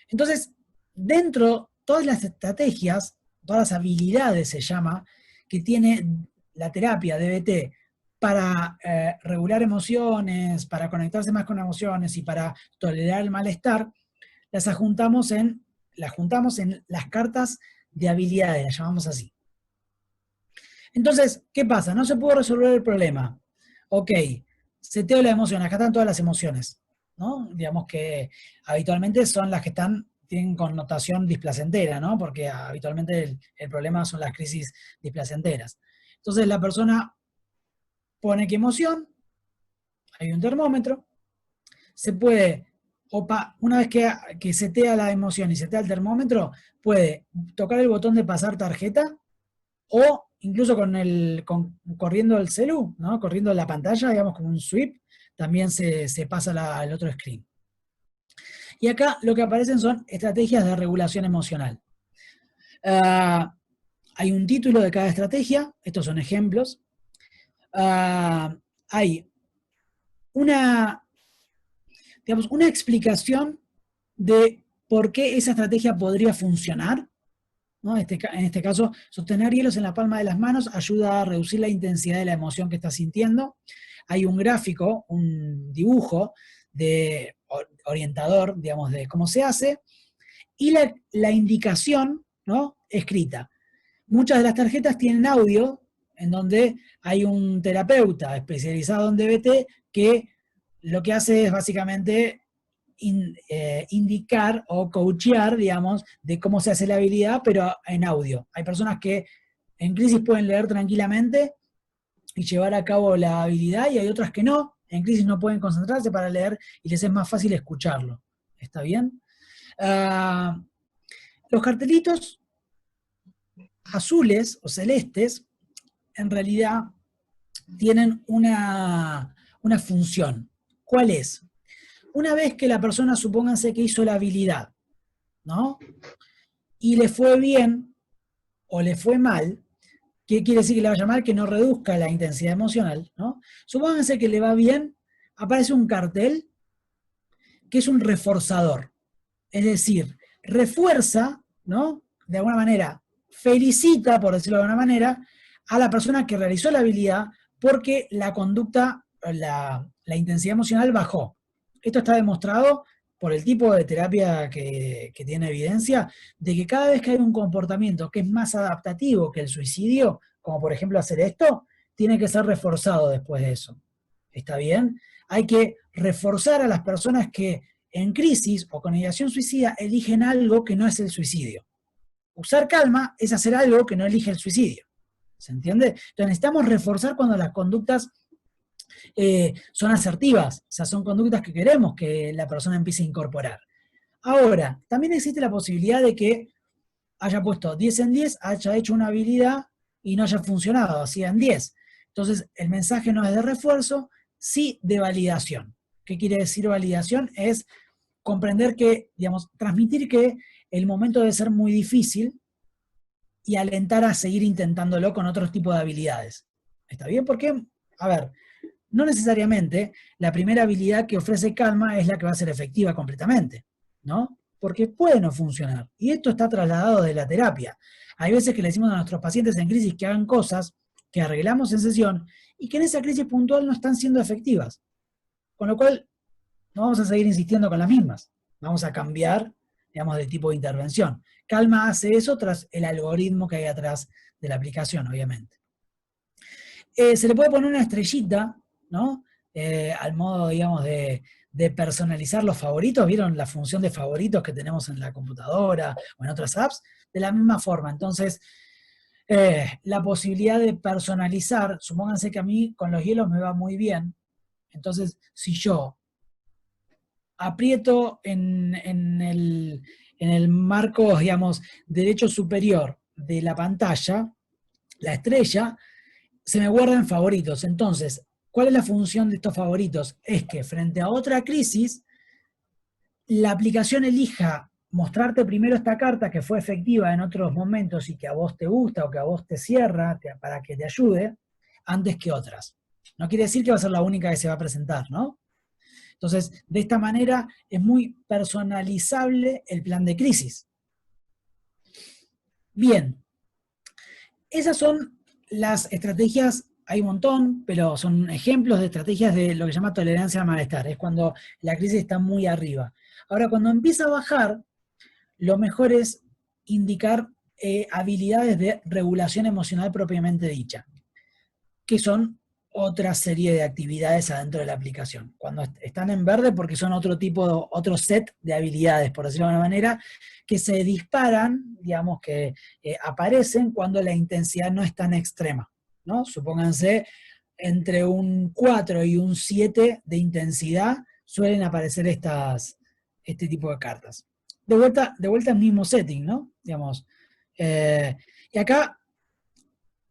Entonces, dentro de todas las estrategias, todas las habilidades se llama, que tiene la terapia DBT para regular emociones, para conectarse más con emociones y para tolerar el malestar, las juntamos en las cartas de habilidades, las llamamos así. Entonces, ¿qué pasa? No se pudo resolver el problema. Ok, seteo la emoción, acá están todas las emociones, ¿no? Digamos que habitualmente son las que tienen connotación displacentera, ¿no? Porque habitualmente el problema son las crisis displacenteras. Entonces la persona pone qué emoción, hay un termómetro, se puede, una vez que setea la emoción y setea el termómetro, puede tocar el botón de pasar tarjeta o incluso corriendo el celu, ¿no? Corriendo la pantalla, digamos como un sweep, también se pasa al otro screen. Y acá lo que aparecen son estrategias de regulación emocional. Hay un título de cada estrategia, estos son ejemplos. Hay una explicación de por qué esa estrategia podría funcionar, ¿no? En este caso, sostener hielos en la palma de las manos ayuda a reducir la intensidad de la emoción que estás sintiendo. Hay un gráfico, un dibujo de orientador, digamos, de cómo se hace, y la indicación, ¿no? Escrita. Muchas de las tarjetas tienen audio, en donde hay un terapeuta especializado en DBT que lo que hace es básicamente indicar o coachear, digamos, de cómo se hace la habilidad, pero en audio. Hay personas que en crisis pueden leer tranquilamente y llevar a cabo la habilidad, y hay otras que no. En crisis no pueden concentrarse para leer y les es más fácil escucharlo. ¿Está bien? Los cartelitos azules o celestes en realidad tienen una función. ¿Cuál es? Una vez que la persona, supónganse que hizo la habilidad, ¿no? Y le fue bien o le fue mal, ¿qué quiere decir que le vaya mal? Que no reduzca la intensidad emocional, ¿no? Supónganse que le va bien, aparece un cartel que es un reforzador. Es decir, refuerza, ¿no? De alguna manera, felicita, por decirlo de alguna manera, a la persona que realizó la habilidad porque la conducta, la intensidad emocional bajó. Esto está demostrado por el tipo de terapia que tiene evidencia, de que cada vez que hay un comportamiento que es más adaptativo que el suicidio, como por ejemplo hacer esto, tiene que ser reforzado después de eso. ¿Está bien? Hay que reforzar a las personas que en crisis o con ideación suicida eligen algo que no es el suicidio. Usar calma es hacer algo que no elige el suicidio. ¿Se entiende? Entonces necesitamos reforzar cuando las conductas son asertivas, o sea, son conductas que queremos que la persona empiece a incorporar. Ahora, también existe la posibilidad de que haya puesto 10 en 10, haya hecho una habilidad y no haya funcionado, así en 10. Entonces, el mensaje no es de refuerzo, sí de validación. ¿Qué quiere decir validación? Es comprender que, digamos, transmitir que el momento debe ser muy difícil y alentar a seguir intentándolo con otros tipos de habilidades. ¿Está bien? Porque, a ver, no necesariamente la primera habilidad que ofrece calma es la que va a ser efectiva completamente, ¿no? Porque puede no funcionar. Y esto está trasladado de la terapia. Hay veces que le decimos a nuestros pacientes en crisis que hagan cosas que arreglamos en sesión y que en esa crisis puntual no están siendo efectivas. Con lo cual, no vamos a seguir insistiendo con las mismas. Vamos a cambiar, digamos, de tipo de intervención. Calma hace eso tras el algoritmo que hay atrás de la aplicación, obviamente. Se le puede poner una estrellita, ¿no? Al modo, digamos, de personalizar los favoritos. ¿Vieron la función de favoritos que tenemos en la computadora o en otras apps? De la misma forma. Entonces, la posibilidad de personalizar, supónganse que a mí con los hielos me va muy bien. Entonces, si yo aprieto en el marco, digamos, derecho superior de la pantalla, la estrella, se me guardan favoritos. Entonces, ¿cuál es la función de estos favoritos? Es que frente a otra crisis, la aplicación elija mostrarte primero esta carta que fue efectiva en otros momentos y que a vos te gusta o que a vos te cierra para que te ayude, antes que otras. No quiere decir que va a ser la única que se va a presentar, ¿no? Entonces, de esta manera es muy personalizable el plan de crisis. Bien, esas son las estrategias, hay un montón, pero son ejemplos de estrategias de lo que se llama tolerancia al malestar, es cuando la crisis está muy arriba. Ahora, cuando empieza a bajar, lo mejor es indicar habilidades de regulación emocional propiamente dicha, que son otra serie de actividades adentro de la aplicación. Cuando están en verde, porque son otro set de habilidades, por decirlo de alguna manera, que se disparan, digamos que aparecen cuando la intensidad no es tan extrema, ¿no? Supónganse, entre un 4 y un 7 de intensidad suelen aparecer este tipo de cartas. De vuelta al mismo setting, ¿no? Digamos. Y acá,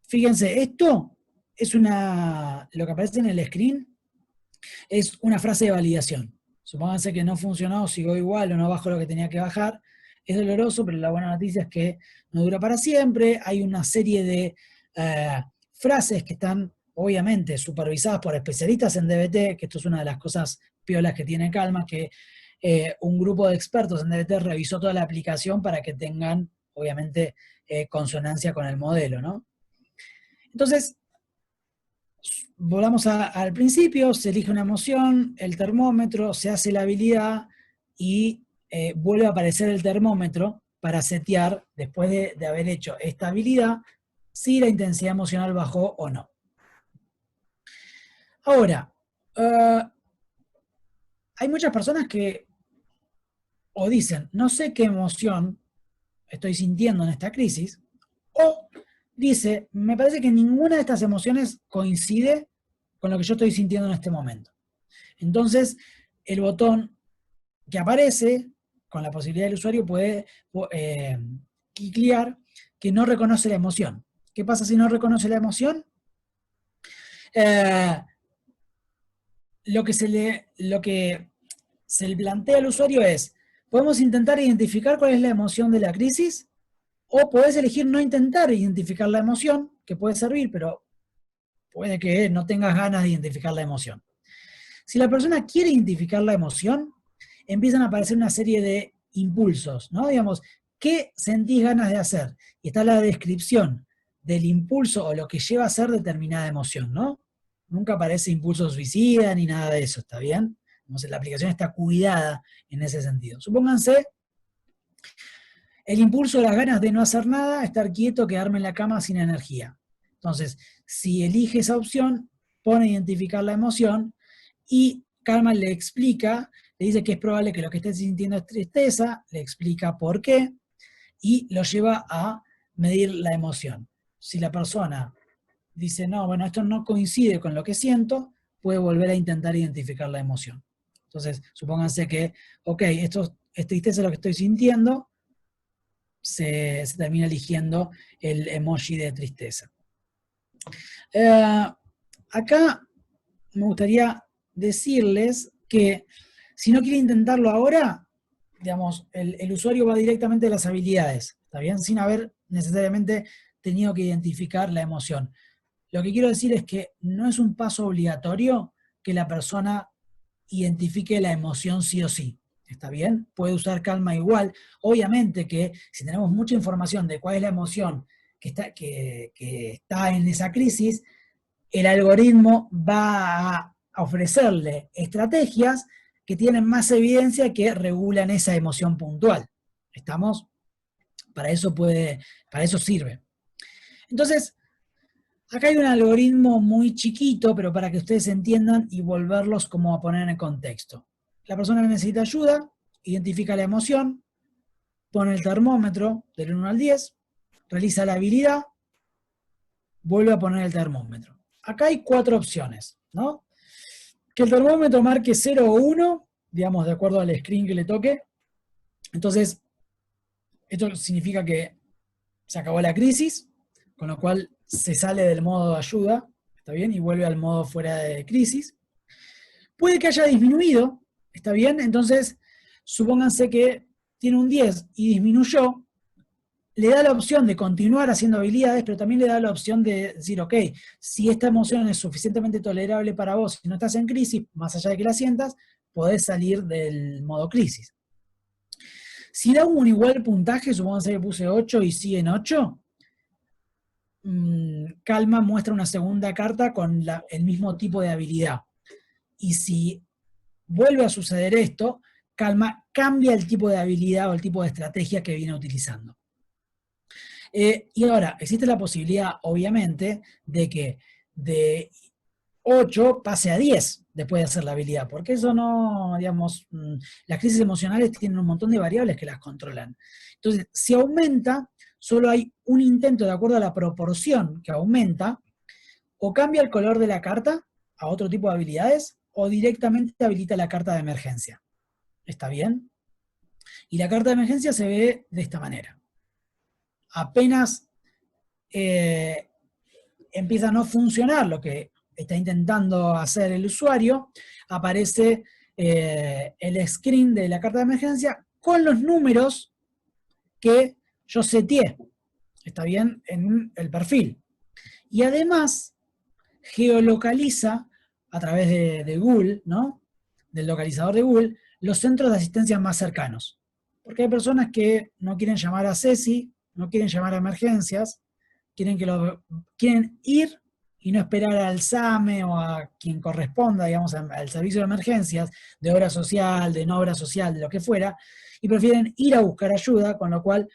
fíjense, esto es lo que aparece en el screen es una frase de validación. Supónganse que no funcionó, sigo igual o no bajo lo que tenía que bajar. Es doloroso, pero la buena noticia es que no dura para siempre. Hay una serie de frases que están, obviamente, supervisadas por especialistas en DBT, que esto es una de las cosas piolas que tiene Calma, que un grupo de expertos en DBT revisó toda la aplicación para que tengan, obviamente, consonancia con el modelo, ¿no? Entonces, volvamos al principio, se elige una emoción, el termómetro, se hace la habilidad y vuelve a aparecer el termómetro para setear, después de haber hecho esta habilidad, si la intensidad emocional bajó o no. Ahora, hay muchas personas que o dicen, no sé qué emoción estoy sintiendo en esta crisis, o dice, me parece que ninguna de estas emociones coincide con lo que yo estoy sintiendo en este momento. Entonces, el botón que aparece, con la posibilidad del usuario, puede cliquear que no reconoce la emoción. ¿Qué pasa si no reconoce la emoción? Lo que se le plantea al usuario es, podemos intentar identificar cuál es la emoción de la crisis, o podés elegir no intentar identificar la emoción, que puede servir, pero puede que no tengas ganas de identificar la emoción. Si la persona quiere identificar la emoción, empiezan a aparecer una serie de impulsos, ¿no? Digamos, ¿qué sentís ganas de hacer? Y está la descripción del impulso o lo que lleva a hacer determinada emoción, ¿no? Nunca aparece impulso suicida ni nada de eso, ¿está bien? Entonces, la aplicación está cuidada en ese sentido. Supónganse el impulso de las ganas de no hacer nada, estar quieto, quedarme en la cama sin energía. Entonces, si elige esa opción, pone a identificar la emoción y Calma le explica, le dice que es probable que lo que esté sintiendo es tristeza, le explica por qué y lo lleva a medir la emoción. Si la persona dice, no, bueno, esto no coincide con lo que siento, puede volver a intentar identificar la emoción. Entonces, supónganse que, ok, esto es tristeza lo que estoy sintiendo, se termina eligiendo el emoji de tristeza. Acá me gustaría decirles que si no quiere intentarlo ahora, digamos, el usuario va directamente a las habilidades, ¿está bien? Sin haber necesariamente tenido que identificar la emoción. Lo que quiero decir es que no es un paso obligatorio que la persona identifique la emoción sí o sí. ¿Está bien? Puede usar Calma igual. Obviamente que si tenemos mucha información de cuál es la emoción que está en esa crisis, el algoritmo va a ofrecerle estrategias que tienen más evidencia que regulan esa emoción puntual. ¿Estamos? Para eso sirve. Entonces, acá hay un algoritmo muy chiquito, pero para que ustedes entiendan y volverlos como a poner en el contexto. La persona que necesita ayuda, identifica la emoción, pone el termómetro del 1 al 10, realiza la habilidad, vuelve a poner el termómetro. Acá hay 4 opciones, ¿no? Que el termómetro marque 0 o 1, digamos, de acuerdo al screen que le toque. Entonces, esto significa que se acabó la crisis, con lo cual se sale del modo de ayuda, ¿está bien? Y vuelve al modo fuera de crisis. Puede que haya disminuido, ¿está bien? Entonces, supónganse que tiene un 10 y disminuyó, le da la opción de continuar haciendo habilidades, pero también le da la opción de decir, ok, si esta emoción es suficientemente tolerable para vos, si no estás en crisis, más allá de que la sientas, podés salir del modo crisis. Si da un igual puntaje, supongamos que puse 8 y sigue en 8, Calma muestra una segunda carta con el mismo tipo de habilidad. Y si vuelve a suceder esto, Calma cambia el tipo de habilidad o el tipo de estrategia que viene utilizando. Y ahora, existe la posibilidad, obviamente, de que de 8 pase a 10 después de hacer la habilidad, porque eso no, digamos, las crisis emocionales tienen un montón de variables que las controlan. Entonces, si aumenta, solo hay un intento de acuerdo a la proporción que aumenta, o cambia el color de la carta a otro tipo de habilidades, o directamente habilita la carta de emergencia. ¿Está bien? Y la carta de emergencia se ve de esta manera. Apenas empieza a no funcionar lo que está intentando hacer el usuario, aparece el screen de la carta de emergencia con los números que yo seteé, está bien, en el perfil. Y además geolocaliza a través de Google, ¿no? Del localizador de Google, los centros de asistencia más cercanos. Porque hay personas que no quieren llamar a Ceci, no quieren llamar a emergencias, quieren ir y no esperar al SAME o a quien corresponda, digamos, al servicio de emergencias, de obra social, de no obra social, de lo que fuera, y prefieren ir a buscar ayuda, con lo cual,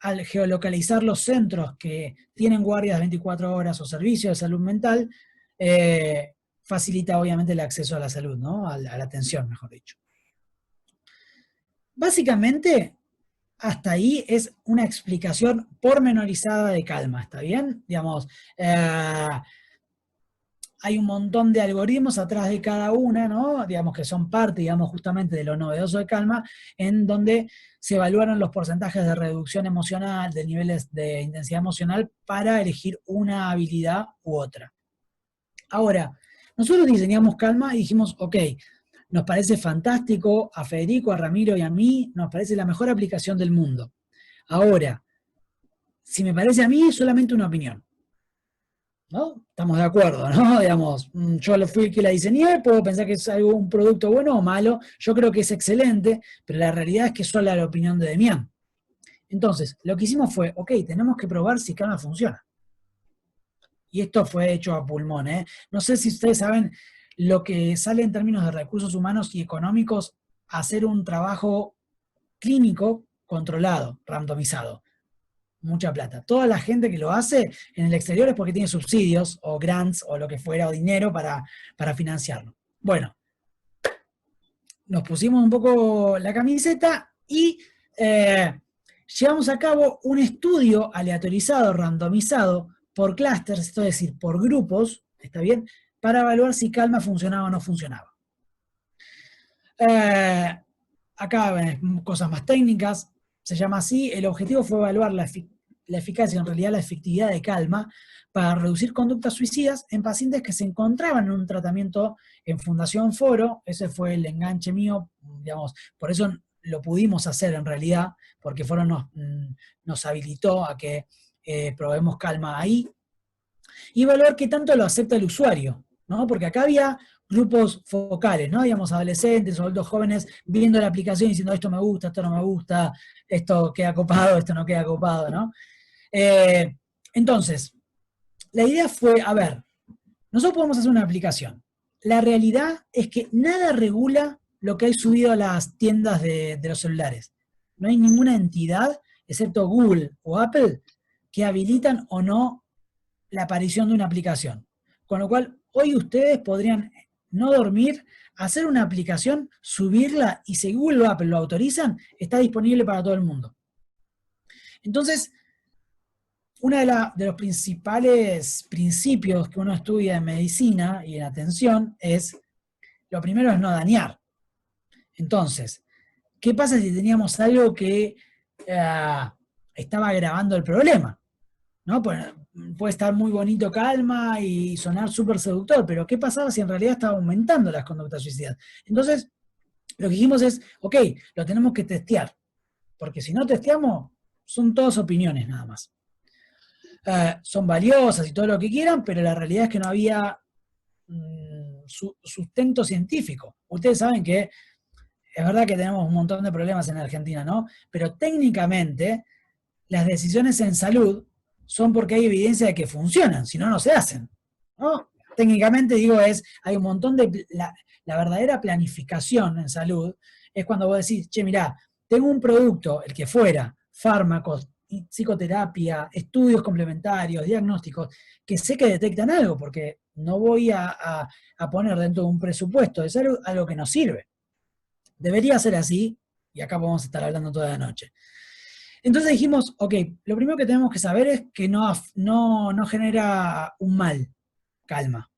al geolocalizar los centros que tienen guardias 24 horas o servicios de salud mental, facilita obviamente el acceso a la salud, ¿no? A la atención, mejor dicho. Básicamente, hasta ahí es una explicación pormenorizada de Calma, ¿está bien? Digamos, hay un montón de algoritmos atrás de cada una, ¿no? Digamos que son parte, digamos, justamente de lo novedoso de Calma, en donde se evaluaron los porcentajes de reducción emocional, de niveles de intensidad emocional, para elegir una habilidad u otra. Ahora, nosotros diseñamos Calma y dijimos, ok, nos parece fantástico, a Federico, a Ramiro y a mí, nos parece la mejor aplicación del mundo. Ahora, si me parece a mí, es solamente una opinión, ¿no? Estamos de acuerdo, ¿no? Digamos, yo fui el que la diseñé, puedo pensar que es un producto bueno o malo, yo creo que es excelente, pero la realidad es que es solo la opinión de Demián. Entonces, lo que hicimos fue, ok, tenemos que probar si Calma funciona. Y esto fue hecho a pulmón, ¿eh? No sé si ustedes saben lo que sale en términos de recursos humanos y económicos hacer un trabajo clínico controlado, randomizado. Mucha plata. Toda la gente que lo hace en el exterior es porque tiene subsidios o grants o lo que fuera, o dinero para financiarlo. Bueno, nos pusimos un poco la camiseta y llevamos a cabo un estudio aleatorizado, randomizado, por clústeres, esto es decir, por grupos, ¿está bien?, para evaluar si Calma funcionaba o no funcionaba. Acá cosas más técnicas, se llama así, el objetivo fue evaluar la eficacia, en realidad la efectividad de Calma, para reducir conductas suicidas en pacientes que se encontraban en un tratamiento en Fundación Foro. Ese fue el enganche mío, digamos, por eso lo pudimos hacer en realidad, porque Foro nos habilitó a que probemos Calma ahí, y evaluar qué tanto lo acepta el usuario, ¿no? Porque acá había grupos focales, ¿no? Digamos, adolescentes o adultos jóvenes viendo la aplicación y diciendo esto me gusta, esto no me gusta, esto queda copado, esto no queda copado, ¿no? Entonces, la idea fue, a ver, nosotros podemos hacer una aplicación. La realidad es que nada regula lo que hay subido a las tiendas de los celulares. No hay ninguna entidad, excepto Google o Apple, que habilitan o no la aparición de una aplicación. Con lo cual, hoy ustedes podrían no dormir, hacer una aplicación, subirla, y si Google o Apple lo autorizan, está disponible para todo el mundo. Entonces, uno de los principales principios que uno estudia en medicina y en atención es, lo primero es no dañar. Entonces, ¿qué pasa si teníamos algo que estaba agravando el problema? ¿No? Puede estar muy bonito Calma y sonar súper seductor, pero ¿qué pasaba si en realidad estaba aumentando las conductas suicidas? Entonces, lo que dijimos es, ok, lo tenemos que testear. porque si no testeamos, son todas opiniones nada más. Son valiosas y todo lo que quieran, pero la realidad es que no había sustento científico. Ustedes saben que es verdad que tenemos un montón de problemas en Argentina, ¿no? Pero técnicamente las decisiones en salud son porque hay evidencia de que funcionan, si no, no se hacen, ¿no? Técnicamente digo, hay un montón de... La verdadera planificación en salud es cuando vos decís, che, mirá, tengo un producto, el que fuera, fármacos, psicoterapia, estudios complementarios, diagnósticos, que sé que detectan algo, porque no voy a poner dentro de un presupuesto de salud algo que no sirve. Debería ser así, y acá vamos a estar hablando toda la noche. Entonces dijimos, ok, lo primero que tenemos que saber es que no genera un mal, calma.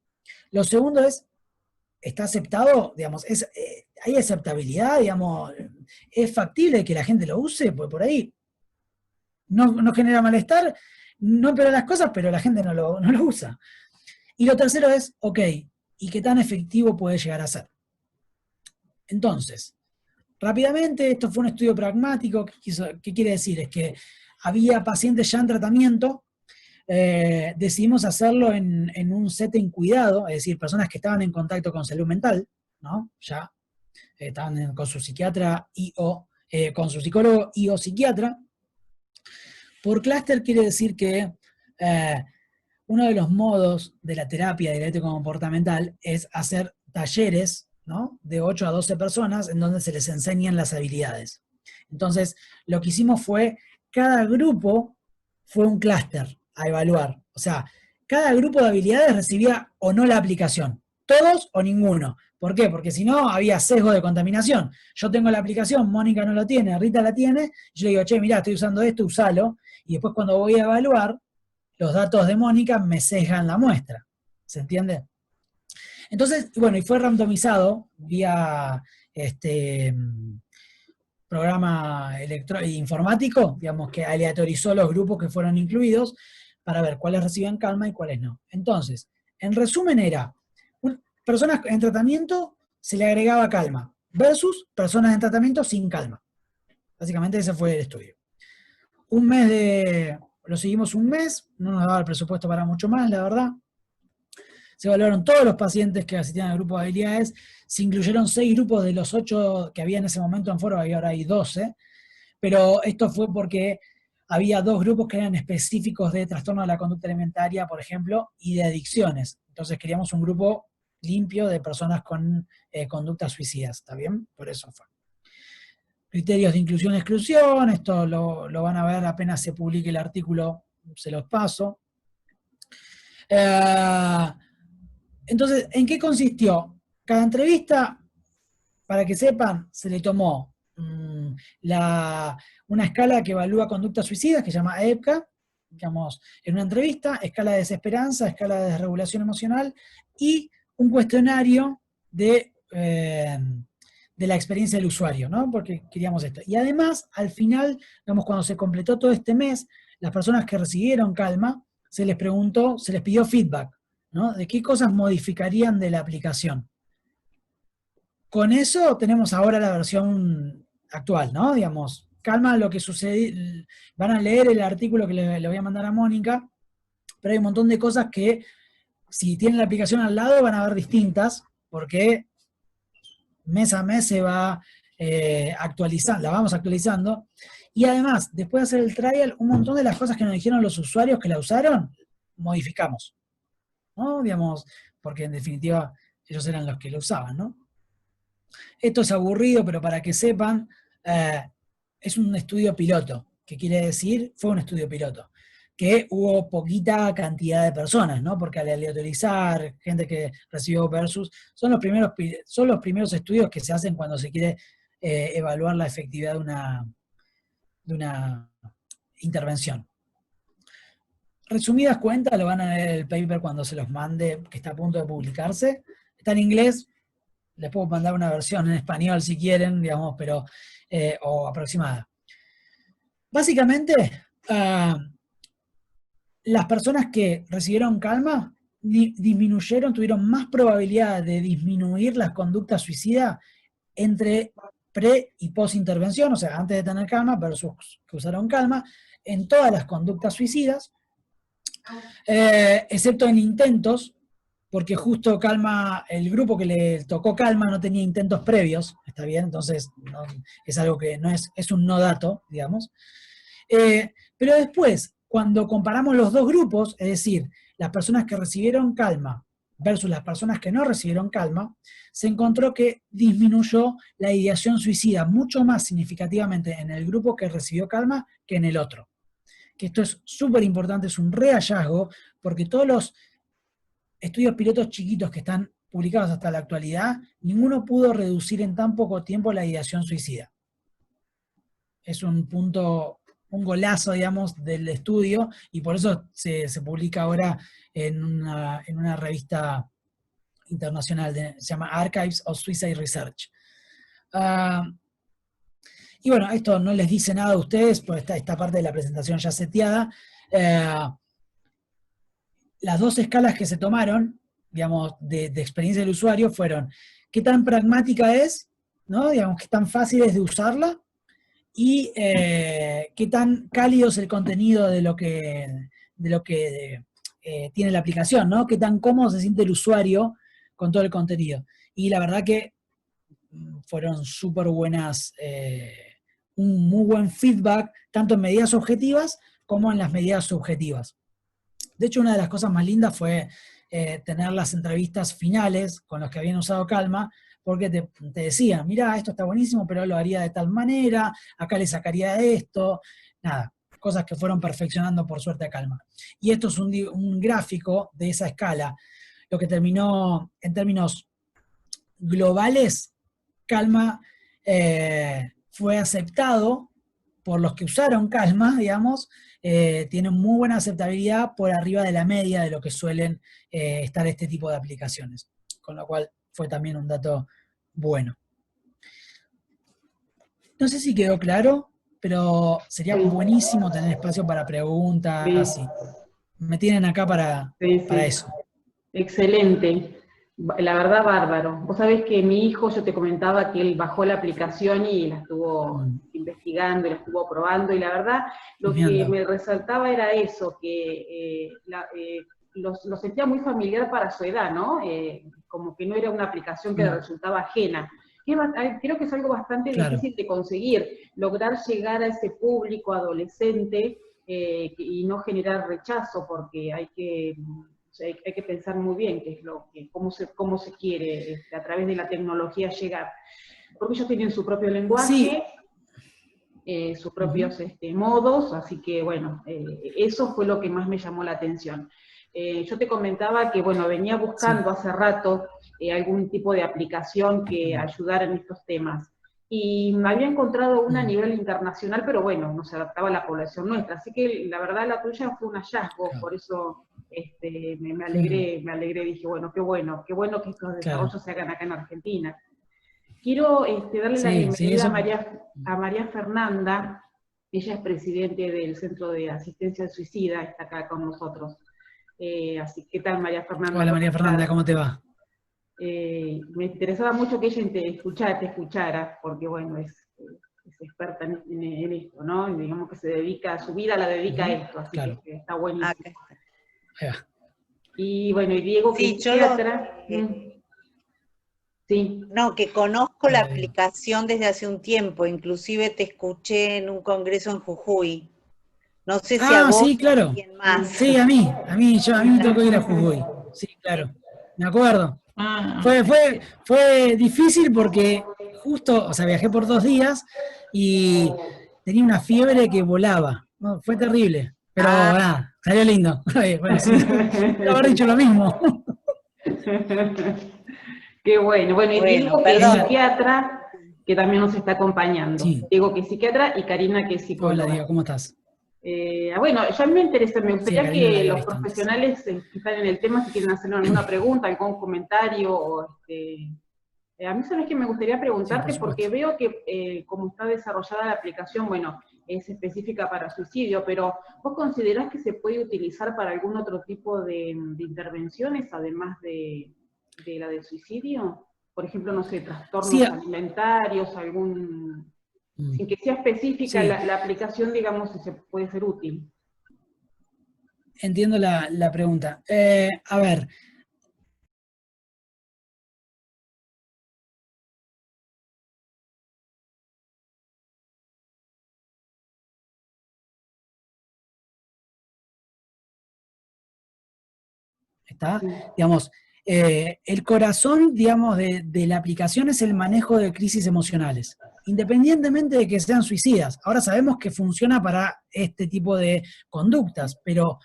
Lo segundo es, ¿está aceptado? Digamos, ¿hay aceptabilidad? Digamos, ¿es factible que la gente lo use? Pues por ahí no genera malestar, no empeora las cosas, pero la gente no lo usa. Y lo tercero es, ok, ¿y qué tan efectivo puede llegar a ser? Entonces, rápidamente, esto fue un estudio pragmático. ¿Qué quiere decir? Es que había pacientes ya en tratamiento, decidimos hacerlo en un setting cuidado, es decir, personas que estaban en contacto con salud mental, ¿no? Ya estaban con su psiquiatra con su psicólogo y o psiquiatra. Por clúster quiere decir que uno de los modos de la terapia dialéctico comportamental es hacer talleres, ¿no? De 8 a 12 personas en donde se les enseñan las habilidades. Entonces, lo que hicimos fue, cada grupo fue un clúster a evaluar. O sea, cada grupo de habilidades recibía o no la aplicación. Todos o ninguno. ¿Por qué? Porque si no, había sesgo de contaminación. Yo tengo la aplicación, Mónica no lo tiene, Rita la tiene, y yo le digo, che, mirá, estoy usando esto, usalo, y después cuando voy a evaluar, los datos de Mónica me sesgan la muestra. ¿Se entiende? Entonces, bueno, y fue randomizado vía programa informático, digamos, que aleatorizó los grupos que fueron incluidos para ver cuáles recibían calma y cuáles no. Entonces, en resumen era, personas en tratamiento se le agregaba calma, versus personas en tratamiento sin calma. Básicamente ese fue el estudio. Lo seguimos un mes, no nos daba el presupuesto para mucho más, la verdad. Se evaluaron todos los pacientes que asistían al grupo de habilidades, se incluyeron 6 grupos de los 8 que había en ese momento en foro, y ahora hay 12, pero esto fue porque había 2 grupos que eran específicos de trastorno de la conducta alimentaria, por ejemplo, y de adicciones. Entonces queríamos un grupo limpio de personas con conductas suicidas, ¿está bien? Por eso fue. Criterios de inclusión y exclusión, esto lo van a ver apenas se publique el artículo, se los paso. Entonces, ¿en qué consistió? Cada entrevista, para que sepan, se le tomó una escala que evalúa conductas suicidas, que se llama EPCA, digamos, en una entrevista, escala de desesperanza, escala de desregulación emocional, y un cuestionario de la experiencia del usuario, ¿no? Porque queríamos esto. Y además, al final, digamos, cuando se completó todo este mes, las personas que recibieron calma, se les preguntó, se les pidió feedback, ¿no? De qué cosas modificarían de la aplicación. Con eso tenemos ahora la versión actual, ¿no? Digamos, calma lo que sucede, van a leer el artículo que le voy a mandar a Mónica, pero hay un montón de cosas que, si tienen la aplicación al lado, van a ver distintas, porque mes a mes se va actualizando, la vamos actualizando, y además, después de hacer el trial, un montón de las cosas que nos dijeron los usuarios que la usaron, modificamos, ¿no? Digamos, porque en definitiva ellos eran los que lo usaban, ¿no? Esto es aburrido, pero para que sepan, es un estudio piloto. ¿Qué quiere decir? Fue un estudio piloto. Que hubo poquita cantidad de personas, ¿no? Porque al aleatorizar, gente que recibió versus, son los primeros estudios que se hacen cuando se quiere evaluar la efectividad de una intervención. Resumidas cuentas, lo van a ver en el paper cuando se los mande, que está a punto de publicarse. Está en inglés, les puedo mandar una versión en español si quieren, digamos, pero, o aproximada. Básicamente, las personas que recibieron calma tuvieron más probabilidad de disminuir las conductas suicidas entre pre y post intervención, o sea, antes de tener calma versus que usaron calma, en todas las conductas suicidas, excepto en intentos, porque justo calma, el grupo que le tocó calma no tenía intentos previos, ¿está bien? Entonces es algo que no es un no dato, digamos. Pero después, cuando comparamos los dos grupos, es decir, las personas que recibieron calma versus las personas que no recibieron calma, se encontró que disminuyó la ideación suicida mucho más significativamente en el grupo que recibió calma que en el otro. Que esto es súper importante, es un re hallazgo, porque todos los estudios pilotos chiquitos que están publicados hasta la actualidad, ninguno pudo reducir en tan poco tiempo la ideación suicida. Es un punto, un golazo, digamos, del estudio, y por eso se publica ahora en una revista internacional, se llama Archives of Suicide Research. Y bueno, esto no les dice nada a ustedes, pues está esta parte de la presentación ya seteada. Las dos escalas que se tomaron, digamos, de experiencia del usuario fueron qué tan pragmática es, ¿no? Digamos, qué tan fácil es de usarla, y qué tan cálido es el contenido de lo que tiene la aplicación, ¿no? Qué tan cómodo se siente el usuario con todo el contenido. Y la verdad que fueron súper buenas, un muy buen feedback, tanto en medidas objetivas como en las medidas subjetivas. De hecho, una de las cosas más lindas fue tener las entrevistas finales con los que habían usado calma, porque te decían, mirá, esto está buenísimo, pero lo haría de tal manera, acá le sacaría esto, nada, cosas que fueron perfeccionando por suerte a calma. Y esto es un gráfico de esa escala, lo que terminó en términos globales. Calma fue aceptado por los que usaron calma, digamos, tiene muy buena aceptabilidad por arriba de la media de lo que suelen estar este tipo de aplicaciones. Con lo cual fue también un dato bueno. No sé si quedó claro, pero sería buenísimo tener espacio para preguntas. Sí. Y me tienen acá para eso. Excelente. La verdad, bárbaro. Vos sabés que mi hijo, yo te comentaba que él bajó la aplicación y la estuvo investigando, y la estuvo probando, y la verdad, lo que me resaltaba era eso, que lo sentía muy familiar para su edad, ¿no? Como que no era una aplicación que le resultaba ajena. Creo que es algo bastante difícil de conseguir, lograr llegar a ese público adolescente y no generar rechazo, porque hay que pensar muy bien qué es cómo se quiere a través de la tecnología llegar. Porque ellos tienen su propio lenguaje, sus propios modos, así que bueno, eso fue lo que más me llamó la atención. Yo te comentaba que bueno, venía buscando hace rato algún tipo de aplicación que ayudara en estos temas. Y me había encontrado una a nivel internacional, pero bueno, no se adaptaba a la población nuestra. Así que la verdad la tuya fue un hallazgo, por eso me alegré, dije, bueno que estos desarrollos se hagan acá en Argentina. Quiero darle la bienvenida a María Fernanda. Ella es presidente del Centro de Asistencia al Suicida, está acá con nosotros. Así que, ¿qué tal, María Fernanda? Hola, María Fernanda, ¿cómo te va? Me interesaba mucho que ella te escuchara, porque bueno, es experta en esto, ¿no? Y digamos que su vida la dedica a esto, así que está buenísimo. Y bueno, y Diego, que es psiquiatra. Sí. No, que conozco la aplicación desde hace un tiempo, inclusive te escuché en un congreso en Jujuy. No sé si a vos sí, claro. o a alguien más. Sí, a mí me tocó ir a Jujuy. Sí, claro. Me acuerdo. Fue difícil porque justo, o sea, viajé por 2 días y tenía una fiebre que volaba. No, fue terrible. Pero nada, salió lindo. Bueno, sí, haber dicho lo mismo. Qué bueno. Bueno, y Diego, que es psiquiatra, que también nos está acompañando. Sí. Diego, que es psiquiatra, y Karina, que es psicóloga. Hola, Diego, ¿cómo estás? Bueno, ya me gustaría que los profesionales que están en el tema, si quieren hacer alguna pregunta, algún comentario, a mí sabes que me gustaría preguntarte, porque veo que como está desarrollada la aplicación, bueno, es específica para suicidio, pero ¿vos considerás que se puede utilizar para algún otro tipo de intervenciones, además de la de suicidio? por ejemplo, no sé, trastornos Sí, alimentarios, sin que sea específica sí. la aplicación, digamos, si se puede ser útil. Entiendo la pregunta. A ver, ¿está? Sí. Digamos, el corazón, digamos, de la aplicación es el manejo de crisis emocionales, independientemente de que sean suicidas. Ahora sabemos que funciona para este tipo de conductas, pero,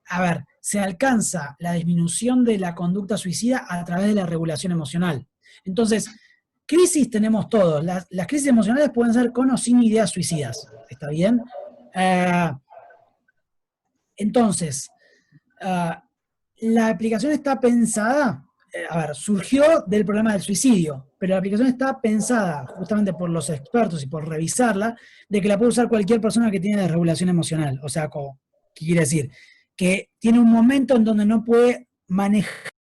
a ver, se alcanza la disminución de la conducta suicida a través de la regulación emocional. Entonces, crisis tenemos todos. Las crisis emocionales pueden ser con o sin ideas suicidas, ¿está bien? Entonces, la aplicación está pensada, a ver, surgió del problema del suicidio, pero la aplicación está pensada justamente por los expertos y por revisarla, de que la puede usar cualquier persona que tiene desregulación emocional. O sea, ¿qué quiere decir? Que tiene un momento en donde no puede manejar